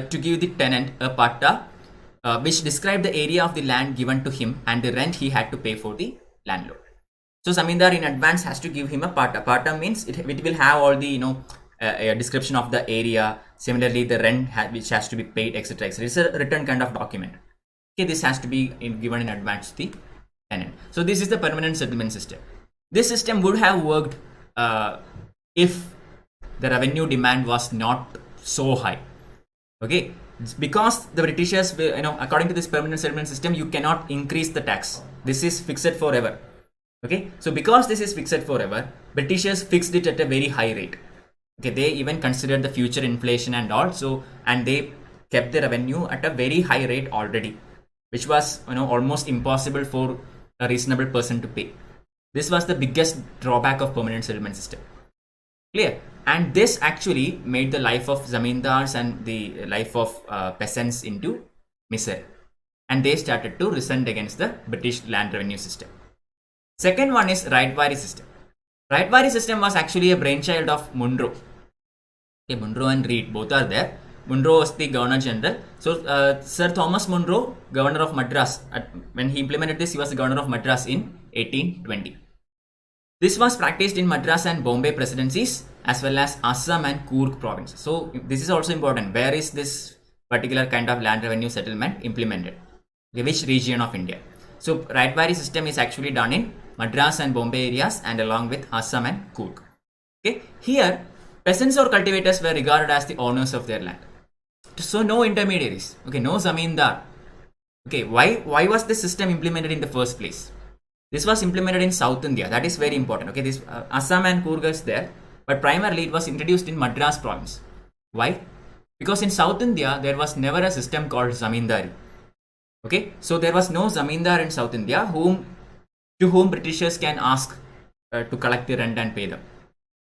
to give the tenant a patta which described the area of the land given to him and the rent he had to pay for the landlord. So zamindar in advance has to give him a patta. Patta means it will have all the a description of the area, similarly the rent which has to be paid, etc., etc. It's a written kind of document. Okay, this has to be given in advance to the tenant. So this is the permanent settlement system. This system would have worked if the revenue demand was not so high. Okay, because the Britishers, according to this permanent settlement system, you cannot increase the tax. This is fixed forever. Okay, so because this is fixed forever, Britishers fixed it at a very high rate. Okay, they even considered the future inflation and all, and they kept the revenue at a very high rate already, which was almost impossible for a reasonable person to pay. This was the biggest drawback of permanent settlement system. Clear? And this actually made the life of zamindars and the life of peasants into misery, and they started to resent against the British land revenue system. Second one is Wright-Warrior system. Wright-Warrior system was actually a brainchild of Munro. Okay, Munro and Reed both are there. Munro was the Governor General. So Sir Thomas Munro, Governor of Madras, when he implemented this, he was the Governor of Madras in 1820. This was practiced in Madras and Bombay presidencies as well as Assam and Coorg provinces. So this is also important. Where is this particular kind of land revenue settlement implemented? Okay, which region of India? So Wright-Warrior system is actually done in Madras and Bombay areas and along with Assam and Coorg. Okay, here peasants or cultivators were regarded as the owners of their land. So no intermediaries. Okay, no zamindar. Okay, why was this system implemented in the first place? This was implemented in South India. That is very important. Okay, this Assam and Coorg is there, but primarily it was introduced in Madras province. Why? Because in South India there was never a system called zamindari. Okay, so there was no zamindar in South India to whom Britishers can ask to collect the rent and pay them.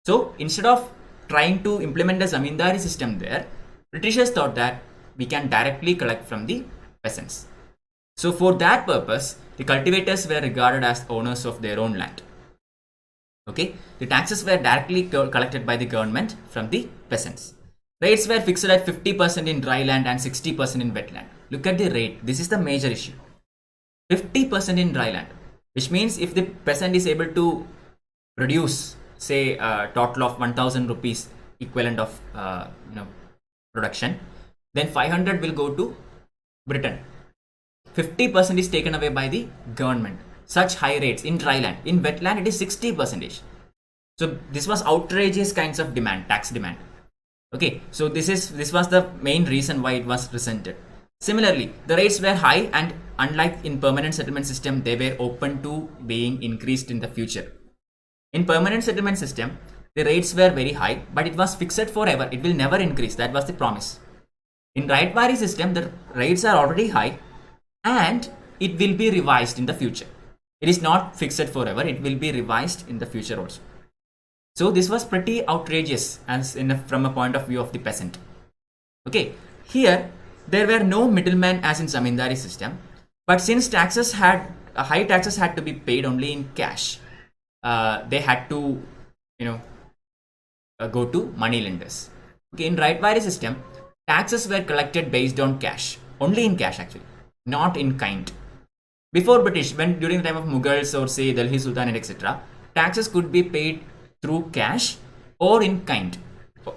So instead of trying to implement the zamindari system there, Britishers thought that we can directly collect from the peasants. So for that purpose, the cultivators were regarded as owners of their own land. Okay, the taxes were directly collected by the government from the peasants. Rates were fixed at 50% in dry land and 60% in wet land. Look at the rate. This is the major issue. 50% in dry land, which means if the peasant is able to produce, say, a total of 1,000 rupees equivalent of production, then 500 will go to Britain. 50% is taken away by the government. Such high rates in dry land. In wet land, it is 60%. So this was outrageous kinds of demand, tax demand. Okay, so this was the main reason why it was resented. Similarly, the rates were high, and unlike in permanent settlement system, they were open to being increased in the future. In permanent settlement system, the rates were very high, but it was fixed forever. It will never increase. That was the promise. In Wright-Warrior system, the rates are already high, and it will be revised in the future. It is not fixed forever. It will be revised in the future also. So this was pretty outrageous from a point of view of the peasant. Okay, here there were no middlemen as in zamindari system, but since high taxes had to be paid only in cash, they had to go to money lenders. Okay, in Wright-Warrior system, taxes were collected based on cash, only in cash actually, not in kind. Before British, during the time of Mughals or say Delhi Sultanate, etc., taxes could be paid through cash or in kind,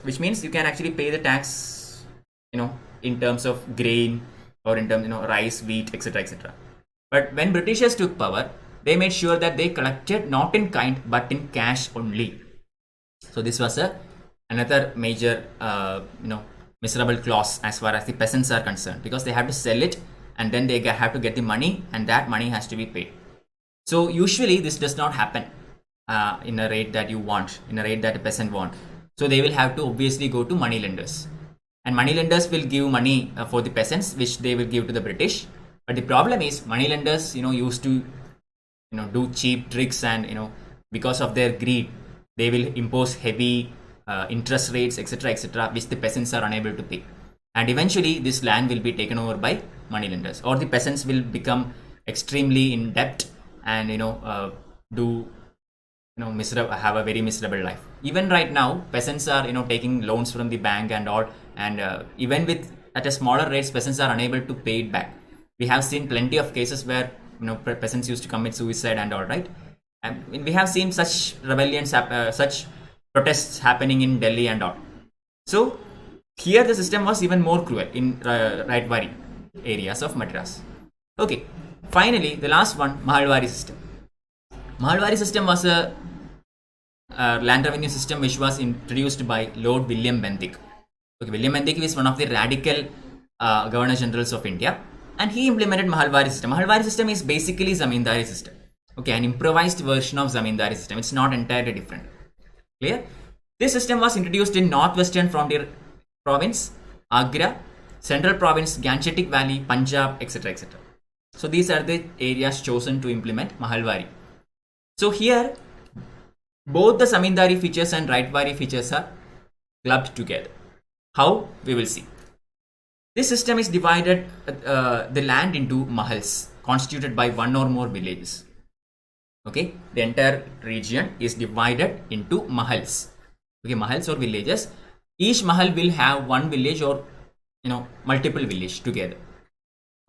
which means you can actually pay the tax, in terms of grain or in terms, rice, wheat, etc., etc. But when Britishers took power, they made sure that they collected not in kind but in cash only. So this was another major, miserable clause as far as the peasants are concerned, because they have to sell it and then they have to get the money, and that money has to be paid. So usually this does not happen in a rate that you want, in a rate that a peasant want. So they will have to obviously go to money lenders, and money lenders will give money for the peasants, which they will give to the British. But the problem is money lenders, used to, do cheap tricks, and because of their greed, they will impose heavy interest rates, etc., which the peasants are unable to pay. And eventually this land will be taken over by money lenders, or the peasants will become extremely in debt and have a very miserable life. Even right now, peasants are taking loans from the bank and all, and even with at a smaller rates, peasants are unable to pay it back. We have seen plenty of cases where peasants used to commit suicide and all, right? And we have seen such rebellions, such protests happening in Delhi and all. So here the system was even more cruel in Raitwari areas of Madras. Okay, finally the last one, Mahalwari system. Mahalwari system was a land revenue system which was introduced by Lord William Bentinck. Okay, William Bentinck is one of the radical Governor Generals of India, and he implemented Mahalwari system. Mahalwari system is basically Zamindari system. Okay, an improvised version of Zamindari system. It's not entirely different. Clear? This system was introduced in Northwestern Frontier Province, Agra, Central Province, Gangetic Valley, Punjab, etc., etc. So these are the areas chosen to implement Mahalwari. So here, both the Zamindari features and Raitwari features are clubbed together. How? We will see. This system is divided the land into mahals constituted by one or more villages. Okay, the entire region is divided into mahals. Okay, mahals or villages. Each mahal will have one village or multiple village together.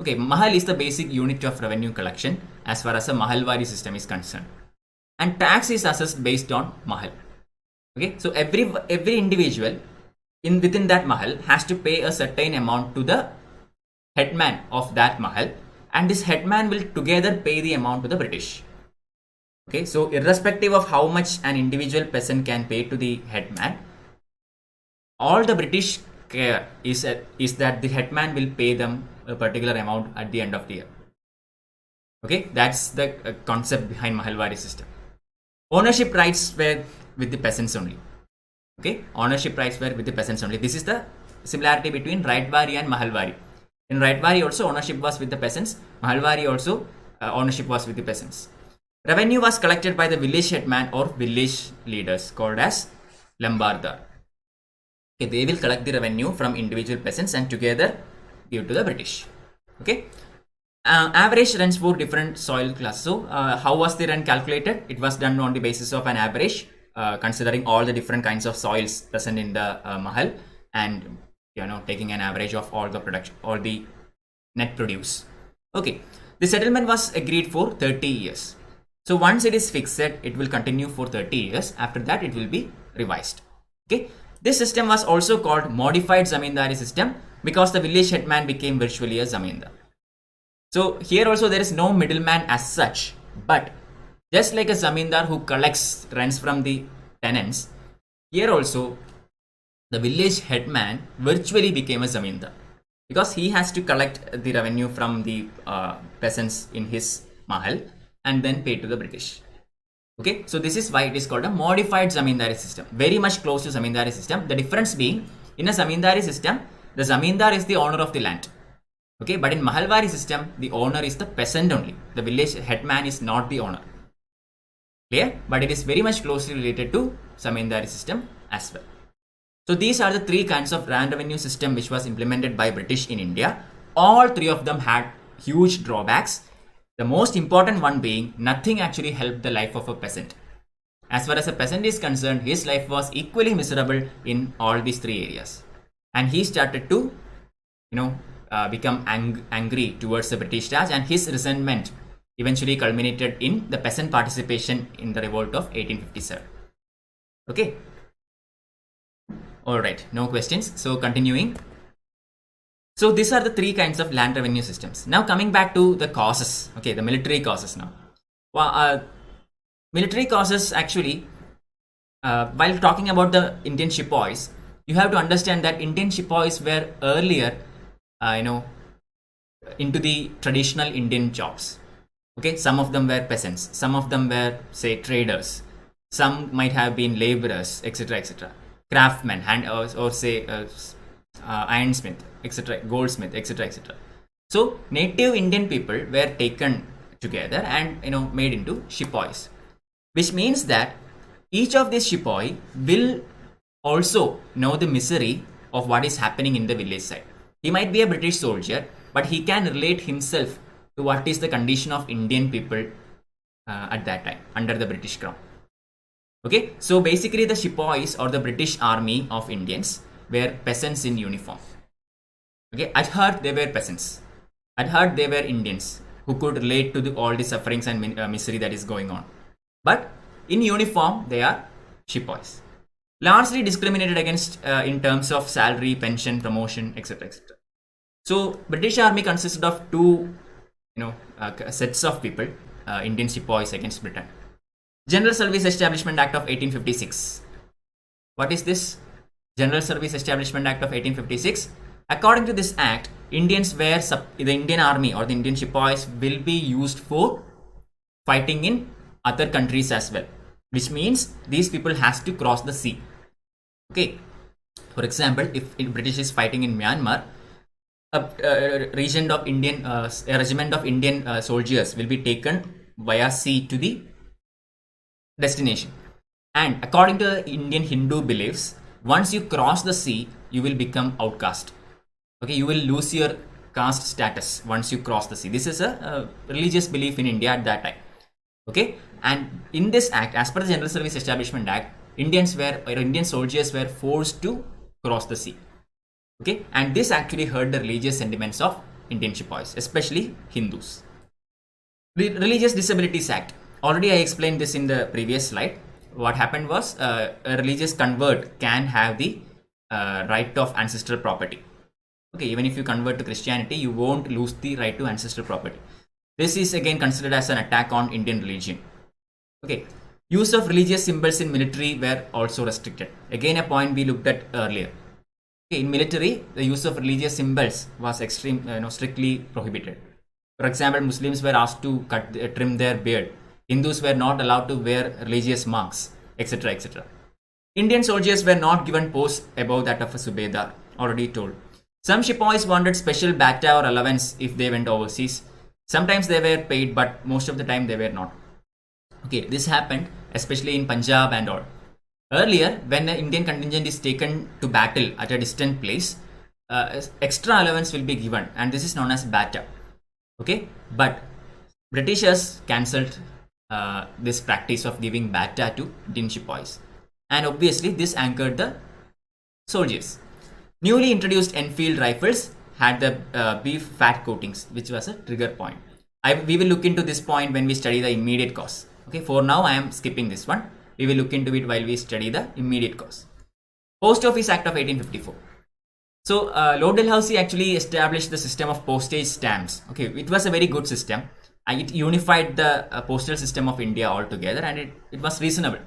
Okay, mahal is the basic unit of revenue collection as far as a Mahalwari system is concerned, and tax is assessed based on mahal. Okay, so every individual within that mahal has to pay a certain amount to the headman of that mahal, and this headman will together pay the amount to the British. Okay, so irrespective of how much an individual peasant can pay to the headman, all the British care is that the headman will pay them a particular amount at the end of the year. Okay, that's the concept behind Mahalwari system. Ownership rights were with the peasants only. Okay, ownership rights were with the peasants only. This is the similarity between Raitwari and Mahalwari. In Raitwari also ownership was with the peasants. Mahalwari also ownership was with the peasants. Revenue was collected by the village headman or village leaders called as Lambardar. Okay, they will collect the revenue from individual peasants and together give to the British. Okay. Average rents for different soil classes. So how was the rent calculated? It was done on the basis of an average, considering all the different kinds of soils present in the mahal, and taking an average of all the production, all the net produce. Okay, the settlement was agreed for 30 years. So once it is fixed, it will continue for 30 years. After that, it will be revised. Okay, this system was also called modified Zamindari system because the village headman became virtually a Zamindar. So here also there is no middleman as such, but just like a Zamindar who collects rents from the tenants, here also the village headman virtually became a Zamindar because he has to collect the revenue from the peasants in his mahal and then pay to the British. Okay, so this is why it is called a modified Zamindari system, very much close to Zamindari system. The difference being, in a Zamindari system, the Zamindar is the owner of the land. Okay, but in Mahalwari system, the owner is the peasant only. The village headman is not the owner. Clear? But it is very much closely related to Zamindari system as well. So these are the three kinds of land revenue system which was implemented by British in India. All three of them had huge drawbacks. The most important one being, nothing actually helped the life of a peasant. As far as a peasant is concerned, his life was equally miserable in all these three areas. And he started to, become angry towards the British Raj, and his resentment eventually culminated in the peasant participation in the revolt of 1857. Okay. Alright, no questions. So continuing. So these are the three kinds of land revenue systems. Now coming back to the causes. Okay, the military causes now. Military causes actually, while talking about the Indian sepoys, You have to understand that Indian Sepoys were earlier, into the traditional Indian jobs. Okay, some of them were peasants, some of them were, say, traders, some might have been laborers, etc., etc., craftsmen, or say ironsmith, etc., goldsmith, etc., etc. So native Indian people were taken together and made into Sepoys, which means that each of these Sepoy will also know the misery of what is happening in the village side. He might be a British soldier, but he can relate himself to what is the condition of Indian people at that time under the British crown. Okay, so basically the Sepoys, or the British army of Indians, were peasants in uniform. Okay, at heart they were peasants. At heart they were Indians who could relate to all the sufferings and misery that is going on. But in uniform they are Sepoys. Largely discriminated against in terms of salary, pension, promotion, etc., etc. So British army consisted of two sets of people, Indian Sepoys against Britain. General Service Establishment Act of 1856. What is this? General Service Establishment Act of 1856. According to this act, Indians were the Indian army or the Indian Sepoys will be used for fighting in other countries as well, which means these people has to cross the sea. Okay, for example, if British is fighting in Myanmar, a regiment of Indian soldiers will be taken via sea to the destination. And according to Indian Hindu beliefs, once you cross the sea, you will become outcast. Okay, you will lose your caste status once you cross the sea. This is a religious belief in India at that time. Okay, and in this act, as per the General Service Establishment Act, Indian soldiers were forced to cross the sea. Okay, and this actually hurt the religious sentiments of Indian Sepoys, especially Hindus. The Religious Disabilities Act. Already I explained this in the previous slide. What happened was a religious convert can have the right of ancestral property. Okay, even if you convert to Christianity, you won't lose the right to ancestral property. This is again considered as an attack on Indian religion. Okay, use of religious symbols in military were also restricted. Again, a point we looked at earlier. Okay, in military, the use of religious symbols was strictly prohibited. For example, Muslims were asked to trim their beard. Hindus were not allowed to wear religious marks, etc., etc. Indian soldiers were not given posts above that of a Subedar, already told. Some Sepoys wanted special bata or allowance if they went overseas. Sometimes they were paid, but most of the time they were not. Okay, this happened especially in Punjab and all. Earlier, when the Indian contingent is taken to battle at a distant place, extra allowance will be given, and this is known as bata. Okay, but Britishers cancelled this practice of giving bata to Indian Sepoys, and obviously this angered the soldiers. Newly introduced Enfield rifles had the beef fat coatings, which was a trigger point. We will look into this point when we study the immediate cause. Okay, for now I am skipping this one. We will look into it while we study the immediate cause. Post Office Act of 1854. So Lord Dalhousie actually established the system of postage stamps. Okay, it was a very good system. It unified the postal system of India altogether, and it was reasonable.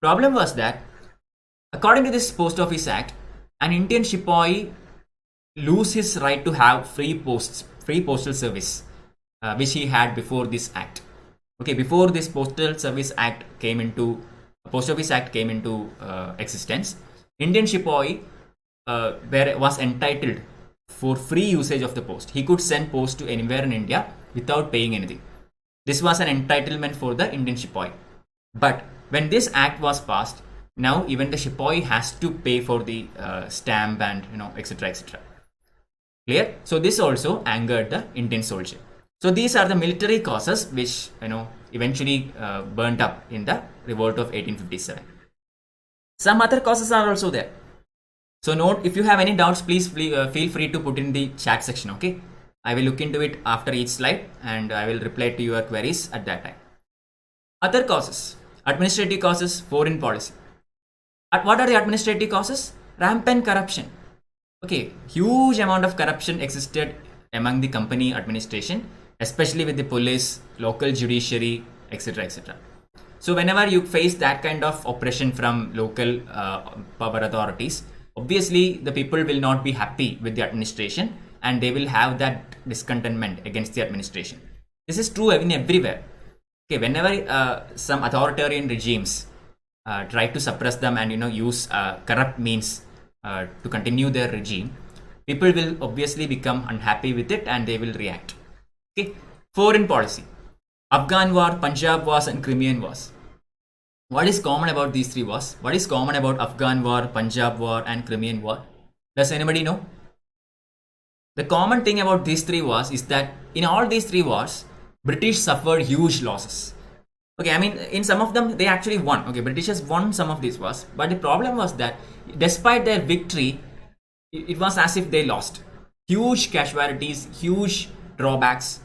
Problem was that according to this Post Office Act, an Indian Sepoy lose his right to have free postal service, which he had before this act. Okay, before this Post Office Act came into existence, Indian Sepoy was entitled for free usage of the post. He could send post to anywhere in India without paying anything. This was an entitlement for the Indian Sepoy. But when this act was passed, now even the Sepoy has to pay for the stamp and etc., etc. Clear? So this also angered the Indian soldier. So these are the military causes which eventually burnt up in the revolt of 1857. Some other causes are also there. So note, if you have any doubts, please feel free to put in the chat section. Okay, I will look into it after each slide and I will reply to your queries at that time. Other causes: administrative causes, foreign policy. What are the administrative causes? Rampant corruption. Okay, huge amount of corruption existed among the company administration, especially with the police, local judiciary, etc., etc. So whenever you face that kind of oppression from local power authorities, obviously the people will not be happy with the administration and they will have that discontentment against the administration. This is true in everywhere. Okay, whenever some authoritarian regimes try to suppress them and use corrupt means to continue their regime, people will obviously become unhappy with it and they will react. Okay, foreign policy. Afghan war, Punjab wars and Crimean wars. What is common about these three wars? What is common about Afghan war, Punjab war and Crimean war? Does anybody know? The common thing about these three wars is that in all these three wars, British suffered huge losses. Okay, I mean, in some of them, they actually won. Okay, Britishers won some of these wars. But the problem was that despite their victory, it was as if they lost. Huge casualties, huge drawbacks.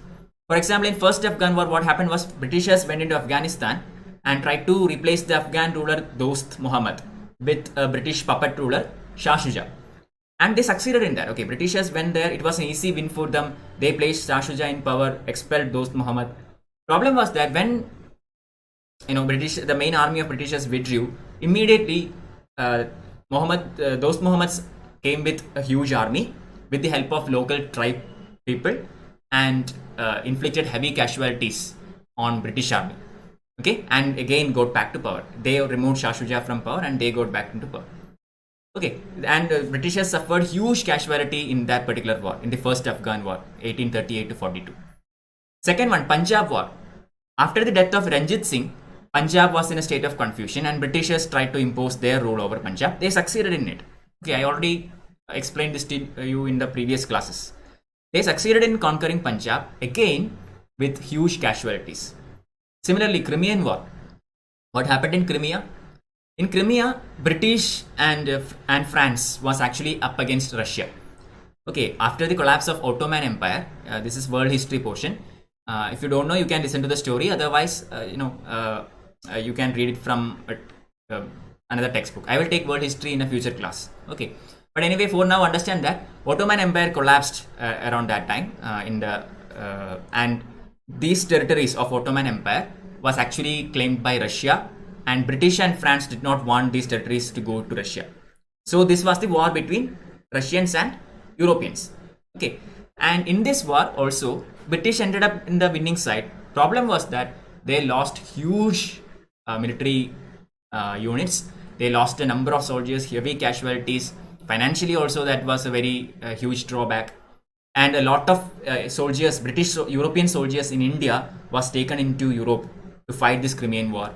For example, in first Afghan war, what happened was Britishers went into Afghanistan and tried to replace the Afghan ruler Dost Muhammad with a British puppet ruler Shah Shuja. And they succeeded in that. Okay, Britishers went there. It was an easy win for them. They placed Shah Shuja in power, expelled Dost Muhammad. Problem was that when the main army of Britishers withdrew, immediately Dost Muhammad came with a huge army with the help of local tribe people and inflicted heavy casualties on British army. Okay, and again got back to power. They removed Shah Shuja from power and they got back into power. Okay, and Britishers suffered huge casualty in that particular war, in the first Afghan war, 1838 to 42. Second one, Punjab war. After the death of Ranjit Singh, Punjab was in a state of confusion and Britishers tried to impose their rule over Punjab. They succeeded in it. Okay, I already explained this to you in the previous classes. They succeeded in conquering Punjab, again with huge casualties. Similarly, Crimean war. What happened in Crimea? In Crimea, British and France was actually up against Russia. Okay, after the collapse of Ottoman Empire, this is world history portion. If you don't know, you can listen to the story. Otherwise, you can read it from another textbook. I will take world history in a future class. Okay, but anyway, for now, understand that Ottoman Empire collapsed around that time. And these territories of Ottoman Empire was actually claimed by Russia. And British and France did not want these territories to go to Russia. So this was the war between Russians and Europeans. Okay, and in this war also, British ended up in the winning side. Problem was that they lost huge military units. They lost a number of soldiers, heavy casualties. Financially also, that was a very huge drawback. And a lot of soldiers, British, European soldiers in India was taken into Europe to fight this Crimean war.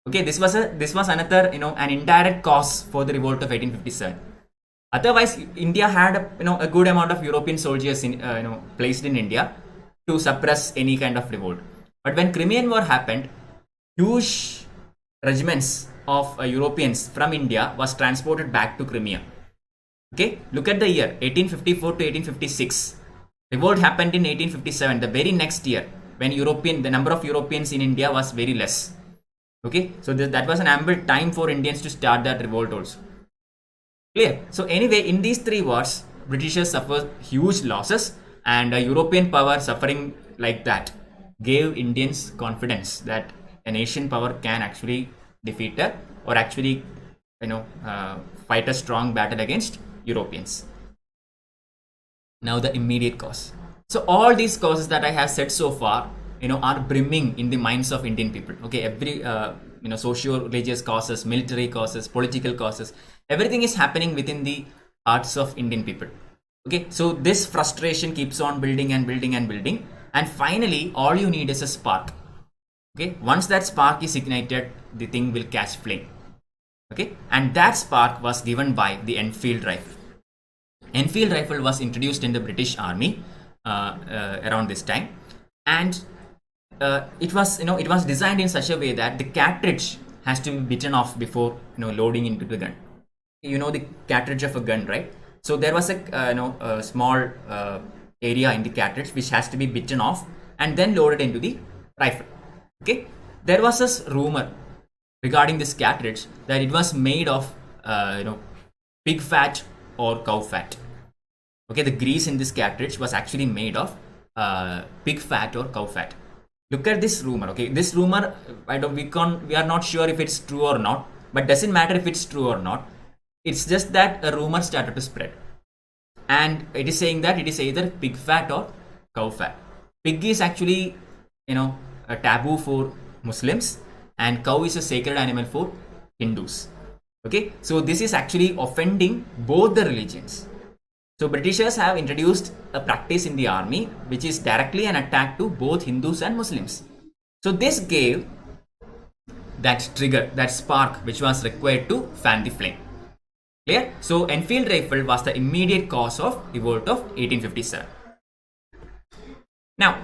Okay, this was another an indirect cause for the revolt of 1857. Otherwise, India had a good amount of European soldiers placed in India to suppress any kind of revolt. But when Crimean War happened, huge regiments of Europeans from India was transported back to Crimea. Okay, look at the year 1854 to 1856. Revolt happened in 1857, the very next year, when the number of Europeans in India was very less. Okay, so that was an ample time for Indians to start that revolt also. Clear? So anyway, in these three wars, Britishers suffered huge losses, and European power suffering like that gave Indians confidence that a nation power can actually defeat her or actually fight a strong battle against Europeans. Now the immediate cause. So all these causes that I have said so far are brimming in the minds of Indian people. Okay, every socio-religious causes, military causes, political causes, everything is happening within the hearts of Indian people. Okay, so this frustration keeps on building and building and building, and finally all you need is a spark. Okay, once that spark is ignited, the thing will catch flame. Okay, and that spark was given by the Enfield rifle. Enfield rifle was introduced in the British Army around this time, and it was designed in such a way that the cartridge has to be bitten off before loading into the gun. The cartridge of a gun, right? So there was a small area in the cartridge which has to be bitten off and then loaded into the rifle. Okay, there was this rumor regarding this cartridge that it was made of pig fat or cow fat. Okay, the grease in this cartridge was actually made of pig fat or cow fat. Look at this rumor. Okay, this rumor we are not sure if it's true or not, but doesn't matter if it's true or not. It's just that a rumor started to spread. And it is saying that it is either pig fat or cow fat. Pig is actually, a taboo for Muslims, and cow is a sacred animal for Hindus. Okay, so this is actually offending both the religions. So Britishers have introduced a practice in the army which is directly an attack to both Hindus and Muslims. So this gave that trigger, that spark which was required to fan the flame. Clear? So Enfield rifle was the immediate cause of revolt of 1857. Now,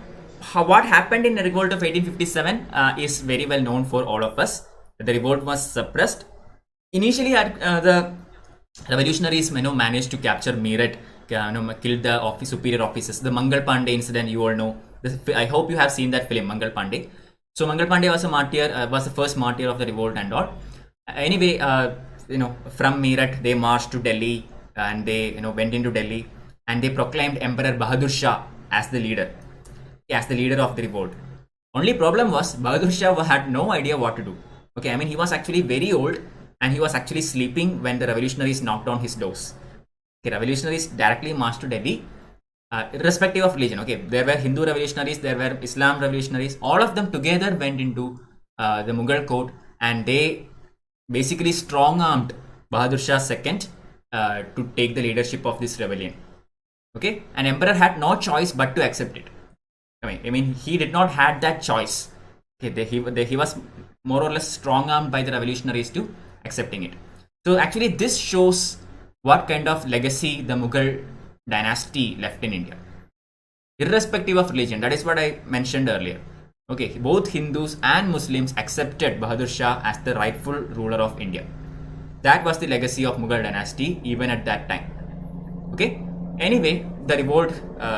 what happened in the revolt of 1857 is very well known for all of us. The revolt was suppressed. Initially, the revolutionaries managed to capture Meerut, killed the superior officers. The Mangal Pandey incident, you all know. I hope you have seen that film, Mangal Pandey. So Mangal Pandey was a martyr, was the first martyr of the revolt and all. Anyway, from Meerut they marched to Delhi, and they went into Delhi, and they proclaimed Emperor Bahadur Shah as the leader of the revolt. Only problem was Bahadur Shah had no idea what to do. Okay, he was actually very old, and he was actually sleeping when the revolutionaries knocked on his doors. Okay, revolutionaries directly marched to Delhi, irrespective of religion. Okay, there were Hindu revolutionaries, there were Islam revolutionaries. All of them together went into the Mughal court, and they basically strong-armed Bahadur Shah II to take the leadership of this rebellion. Okay, and emperor had no choice but to accept it. He did not had that choice. Okay, he was more or less strong-armed by the revolutionaries to accepting it. So actually this shows what kind of legacy the Mughal dynasty left in India, irrespective of religion. That is what I mentioned earlier. Okay, both Hindus and Muslims accepted Bahadur Shah as the rightful ruler of India. That was the legacy of Mughal dynasty even at that time. Okay, anyway, the revolt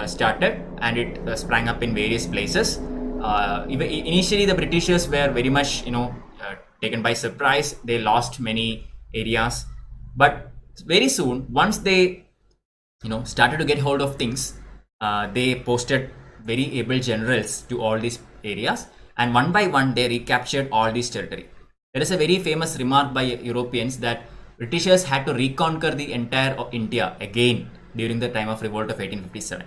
started, and it sprang up in various places. Initially the Britishers were very much taken by surprise. They lost many areas, but very soon, once they started to get hold of things, they posted very able generals to all these areas, and one by one they recaptured all this territory. There is a very famous remark by Europeans that Britishers had to reconquer the entire India again during the time of revolt of 1857,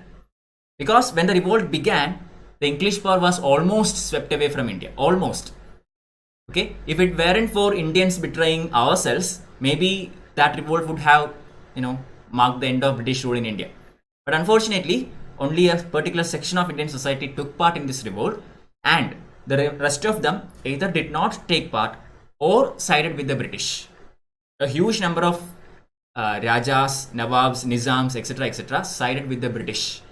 because when the revolt began, the English power was almost swept away from India. Almost. Okay, if it weren't for Indians betraying ourselves, maybe that revolt would have marked the end of British rule in India. But unfortunately, only a particular section of Indian society took part in this revolt, and the rest of them either did not take part or sided with the British. A huge number of Rajas, Nawabs, Nizams, etc. sided with the British.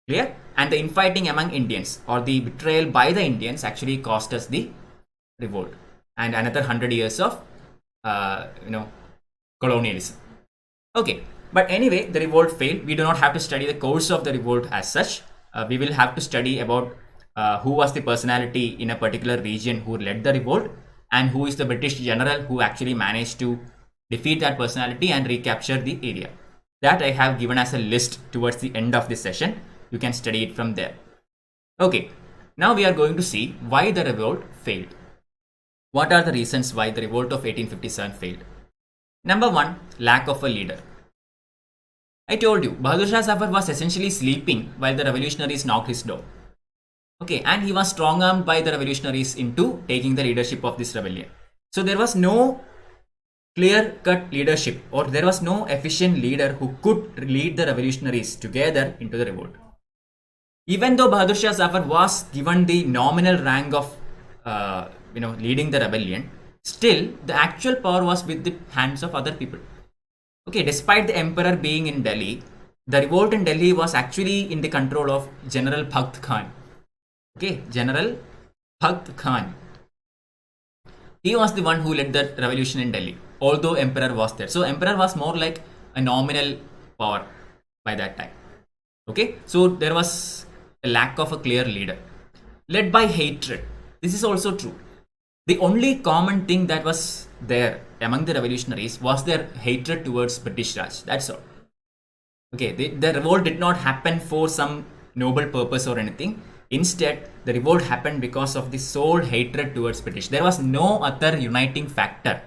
Clear? And the infighting among Indians, or the betrayal by the Indians, actually cost us the revolt and another 100 years of colonialism. Okay, but anyway, the revolt failed. We do not have to study the course of the revolt as such. We will have to study about who was the personality in a particular region who led the revolt, and who is the British general who actually managed to defeat that personality and recapture the area. That I have given as a list towards the end of this session. You can study it from there. Okay, now we are going to see why the revolt failed. What are the reasons why the revolt of 1857 failed? Number one, lack of a leader. I told you, Bahadur Shah Zafar was essentially sleeping while the revolutionaries knocked his door. Okay, and he was strong-armed by the revolutionaries into taking the leadership of this rebellion. So there was no clear-cut leadership, or there was no efficient leader who could lead the revolutionaries together into the revolt. Even though Bahadur Shah Zafar was given the nominal rank of leading the rebellion, still the actual power was with the hands of other people. Okay, despite the emperor being in Delhi, the revolt in Delhi was actually in the control of General Bhakt Khan. Okay, General Bhakt Khan. He was the one who led the revolution in Delhi, although emperor was there. So emperor was more like a nominal power by that time. Okay, so there was a lack of a clear leader, led by hatred. This is also true. The only common thing that was there among the revolutionaries was their hatred towards British Raj. That's all. Okay, the revolt did not happen for some noble purpose or anything. Instead, the revolt happened because of the sole hatred towards British. There was no other uniting factor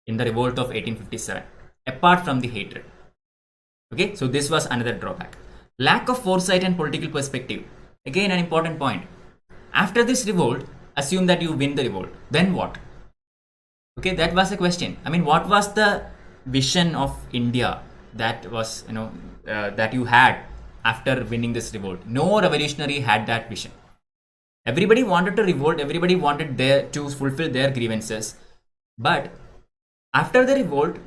in the revolt of 1857. apart from the hatred. Okay, so this was another drawback. Lack of foresight and political perspective. Again, an important point. After this revolt, assume that you win the revolt. Then what? Okay, that was the question. I mean, what was the vision of India that was, that you had after winning this revolt? No revolutionary had that vision. Everybody wanted to revolt. Everybody wanted to fulfill their grievances. But after the revolt,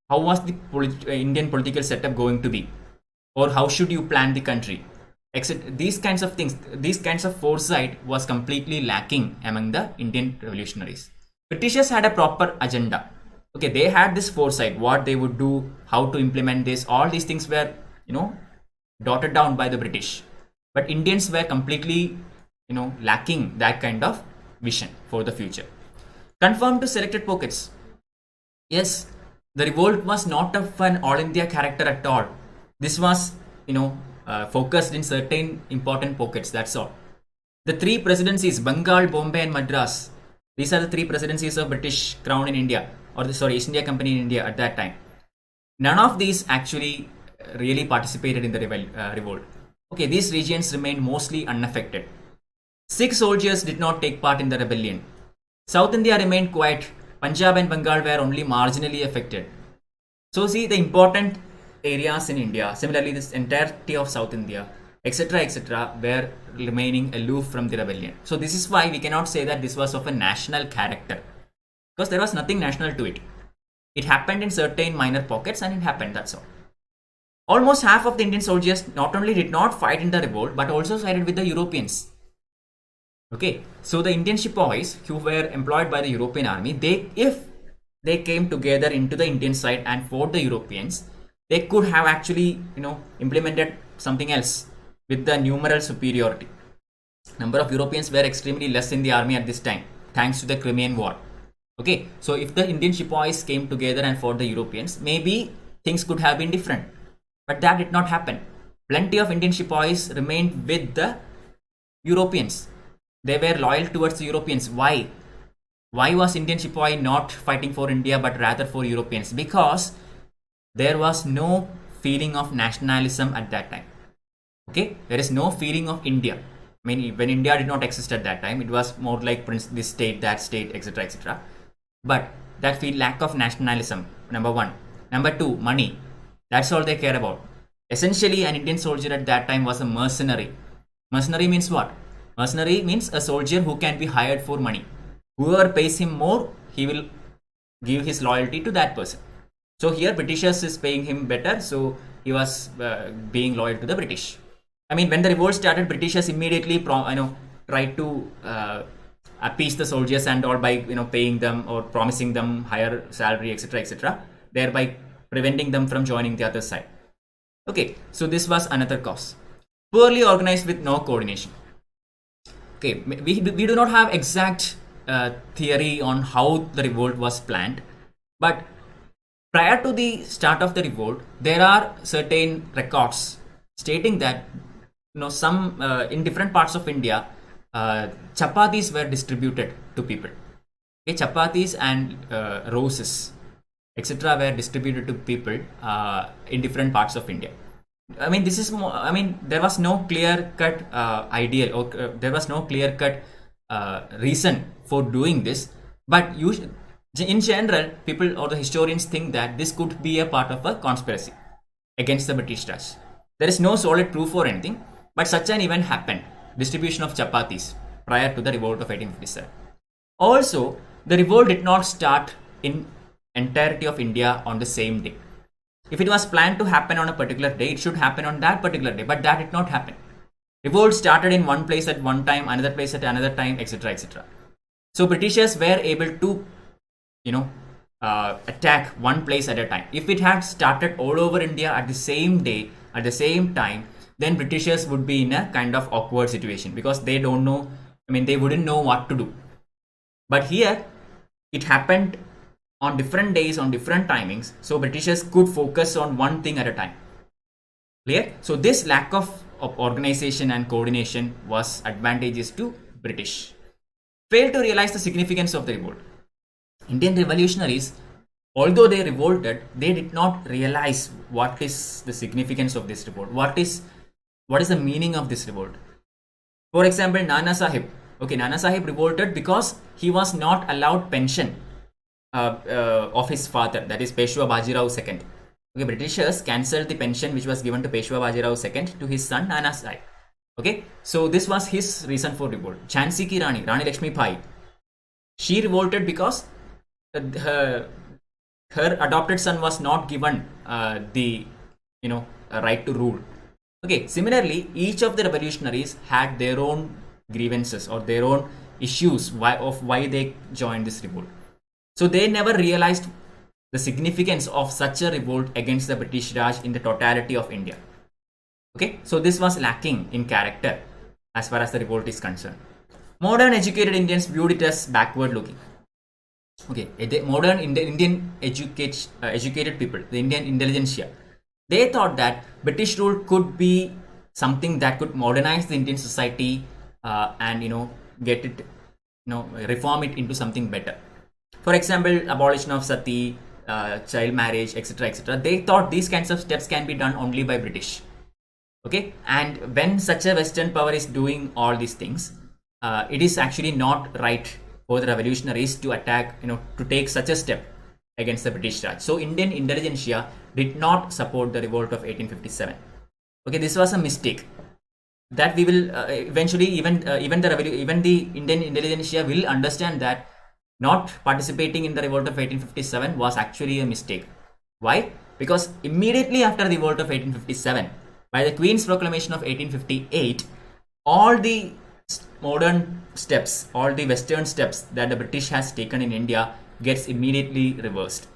how was the Indian political setup going to be? Or how should you plan the country? These kinds of things, these kinds of foresight was completely lacking among the Indian revolutionaries. Britishers had a proper agenda. Okay, they had this foresight, what they would do, how to implement this. All these things were, dotted down by the British. But Indians were completely, lacking that kind of vision for the future. Conform to selected pockets. Yes, the revolt was not of an all India character at all. This was, focused in certain important pockets, that's all. The three presidencies, Bengal, Bombay and Madras, these are the three presidencies of British Crown in India, or East India Company in India at that time. None of these actually really participated in the revolt. Okay, these regions remained mostly unaffected. Sikh soldiers did not take part in the rebellion. South India remained quiet. Punjab and Bengal were only marginally affected. So see the important areas in India, similarly this entirety of South India, etc., were remaining aloof from the rebellion. So this is why we cannot say that this was of a national character, because there was nothing national to it. It happened in certain minor pockets and it happened, that's all. Almost half of the Indian soldiers not only did not fight in the revolt but also sided with the Europeans. Okay, so the Indian sepoys who were employed by the European army, if they came together into the Indian side and fought the Europeans, they could have actually, implemented something else with the numeral superiority. Number of Europeans were extremely less in the army at this time, thanks to the Crimean War. Okay, so if the Indian sepoys came together and fought the Europeans, maybe things could have been different. But that did not happen. Plenty of Indian sepoys remained with the Europeans. They were loyal towards the Europeans. Why? Why was Indian sepoy not fighting for India but rather for Europeans? Because there was no feeling of nationalism at that time. Okay, there is no feeling of India. I mean, when India did not exist at that time, it was more like this state, that state, etc. But that lack of nationalism, number one. Number two, money. That's all they care about. Essentially, an Indian soldier at that time was a mercenary. Mercenary means what? Mercenary means a soldier who can be hired for money. Whoever pays him more, he will give his loyalty to that person. So here Britishers is paying him better, so he was being loyal to the British. I mean, when the revolt started, Britishers immediately tried to appease the soldiers and all by paying them or promising them higher salary, etc., thereby preventing them from joining the other side. Okay, so this was another cause. Poorly organized with no coordination. Okay, we do not have exact theory on how the revolt was planned, but prior to the start of the revolt, there are certain records stating that some in different parts of India, chapatis were distributed to people. Okay, chapatis and roses, etc., were distributed to people in different parts of India. I mean, this is more. I mean, there was no clear-cut ideal, or there was no clear-cut reason for doing this. But in general, people or the historians think that this could be a part of a conspiracy against the British Raj. There is no solid proof or anything, but such an event happened. Distribution of chapatis prior to the revolt of 1857. Also, the revolt did not start in entirety of India on the same day. If it was planned to happen on a particular day, it should happen on that particular day, but that did not happen. Revolt started in one place at one time, another place at another time, etc. So Britishers were able to, attack one place at a time. If it had started all over India at the same day, at the same time, then Britishers would be in a kind of awkward situation because they don't know, they wouldn't know what to do. But here, it happened on different days, on different timings, so Britishers could focus on one thing at a time. Clear? So this lack of organization and coordination was advantageous to British. Failed to realize the significance of the revolt. Indian revolutionaries although they revolted, they did not realize what is the significance of this revolt. What is the meaning of this revolt? For example, Nana Sahib. Okay, Nana Sahib revolted because he was not allowed pension of his father, that is Peshwa Bajirao II. Okay, Britishers cancelled the pension which was given to Peshwa Bajirao II to his son Nana Sahib. Okay, so this was his reason for revolt. Jhansi ki Rani Lakshmi Bai, she revolted because her adopted son was not given the right to rule. Okay, similarly, each of the revolutionaries had their own grievances or their own issues why they joined this revolt. So they never realized the significance of such a revolt against the British Raj in the totality of India. Okay, so this was lacking in character as far as the revolt is concerned. Modern educated Indians viewed it as backward looking. Okay, the modern Indian educated people, the Indian intelligentsia, they thought that British rule could be something that could modernize the Indian society and get it, reform it into something better. For example, abolition of sati, child marriage, etc., etc. They thought these kinds of steps can be done only by British. Okay, and when such a Western power is doing all these things, it is actually not right for the revolutionaries to attack, to take such a step against the British Raj. So Indian intelligentsia did not support the revolt of 1857. Okay, this was a mistake that we will eventually even the Indian intelligentsia will understand that not participating in the revolt of 1857 was actually a mistake. Why? Because immediately after the revolt of 1857, by the Queen's Proclamation of 1858, all the modern steps, all the Western steps that the British has taken in India gets immediately reversed.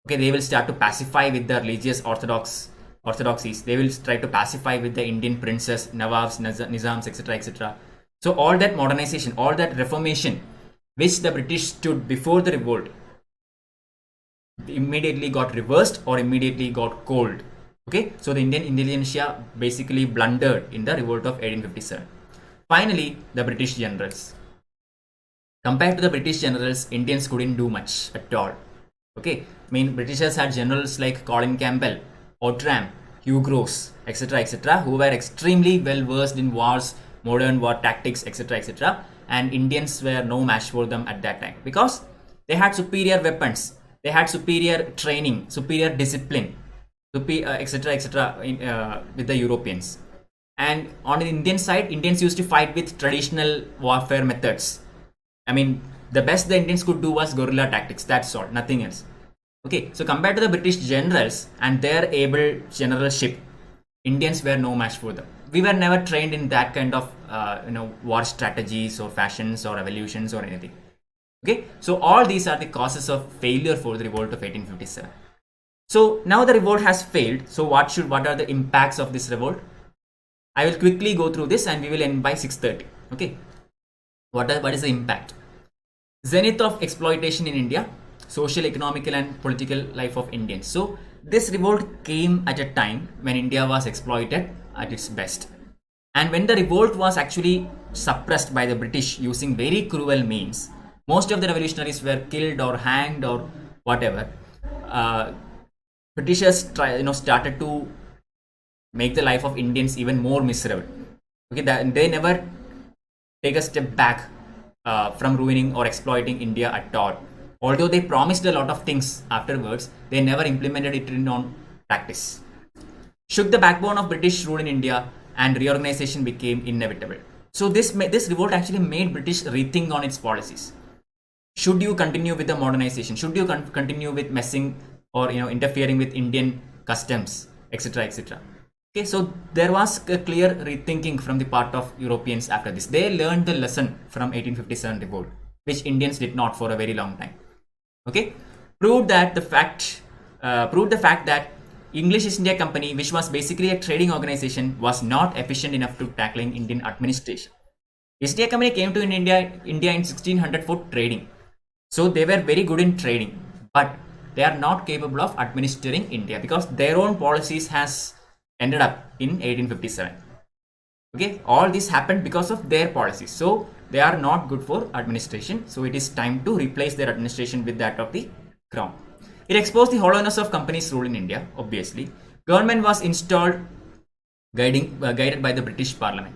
Okay, they will start to pacify with the religious orthodoxies. They will try to pacify with the Indian princes, Nawabs, Nizams, etc., etc. So all that modernization, all that reformation, which the British stood before the revolt, immediately got reversed or immediately got cold. Okay, so the Indian intelligentsia basically blundered in the revolt of 1857. Finally, the British generals. Compared to the British generals, Indians couldn't do much at all. Okay, I mean, Britishers had generals like Colin Campbell, Outram, Hugh Groves, etc., etc., who were extremely well versed in wars, modern war tactics, etc., etc., and Indians were no match for them at that time because they had superior weapons, they had superior training, superior discipline, etc., etc., with the Europeans. And on the Indian side, Indians used to fight with traditional warfare methods. I mean, the best the Indians could do was guerrilla tactics, that's all, nothing else. Okay, so compared to the British generals and their able generalship, Indians were no match for them. We were never trained in that kind of war strategies or fashions or evolutions or anything. Okay, so all these are the causes of failure for the revolt of 1857. So now the revolt has failed. So what are the impacts of this revolt? I will quickly go through this and we will end by 6:30. Okay, what is the impact? Zenith of exploitation in India, social, economical and political life of Indians. So this revolt came at a time when India was exploited at its best. And when the revolt was actually suppressed by the British using very cruel means, most of the revolutionaries were killed or hanged or whatever. Britishers started to make the life of Indians even more miserable. Okay, they never take a step back from ruining or exploiting India at all. Although they promised a lot of things afterwards, they never implemented it in practice. Shook the backbone of British rule in India and reorganization became inevitable. So this revolt actually made British rethink on its policies. Should you continue with the modernization? Should you continue with messing or interfering with Indian customs, etc., etc.? Okay, so there was a clear rethinking from the part of Europeans after this. They learned the lesson from 1857 revolt, which Indians did not for a very long time. Okay, proved the fact that English East India Company, which was basically a trading organization, was not efficient enough to tackling Indian administration. East India Company came to India in 1600 for trading. So they were very good in trading, but they are not capable of administering India because their own policies has ended up in 1857. Okay, all this happened because of their policies. So they are not good for administration. So it is time to replace their administration with that of the crown. It exposed the hollowness of companies' rule in India, obviously. Government was installed guided by the British Parliament.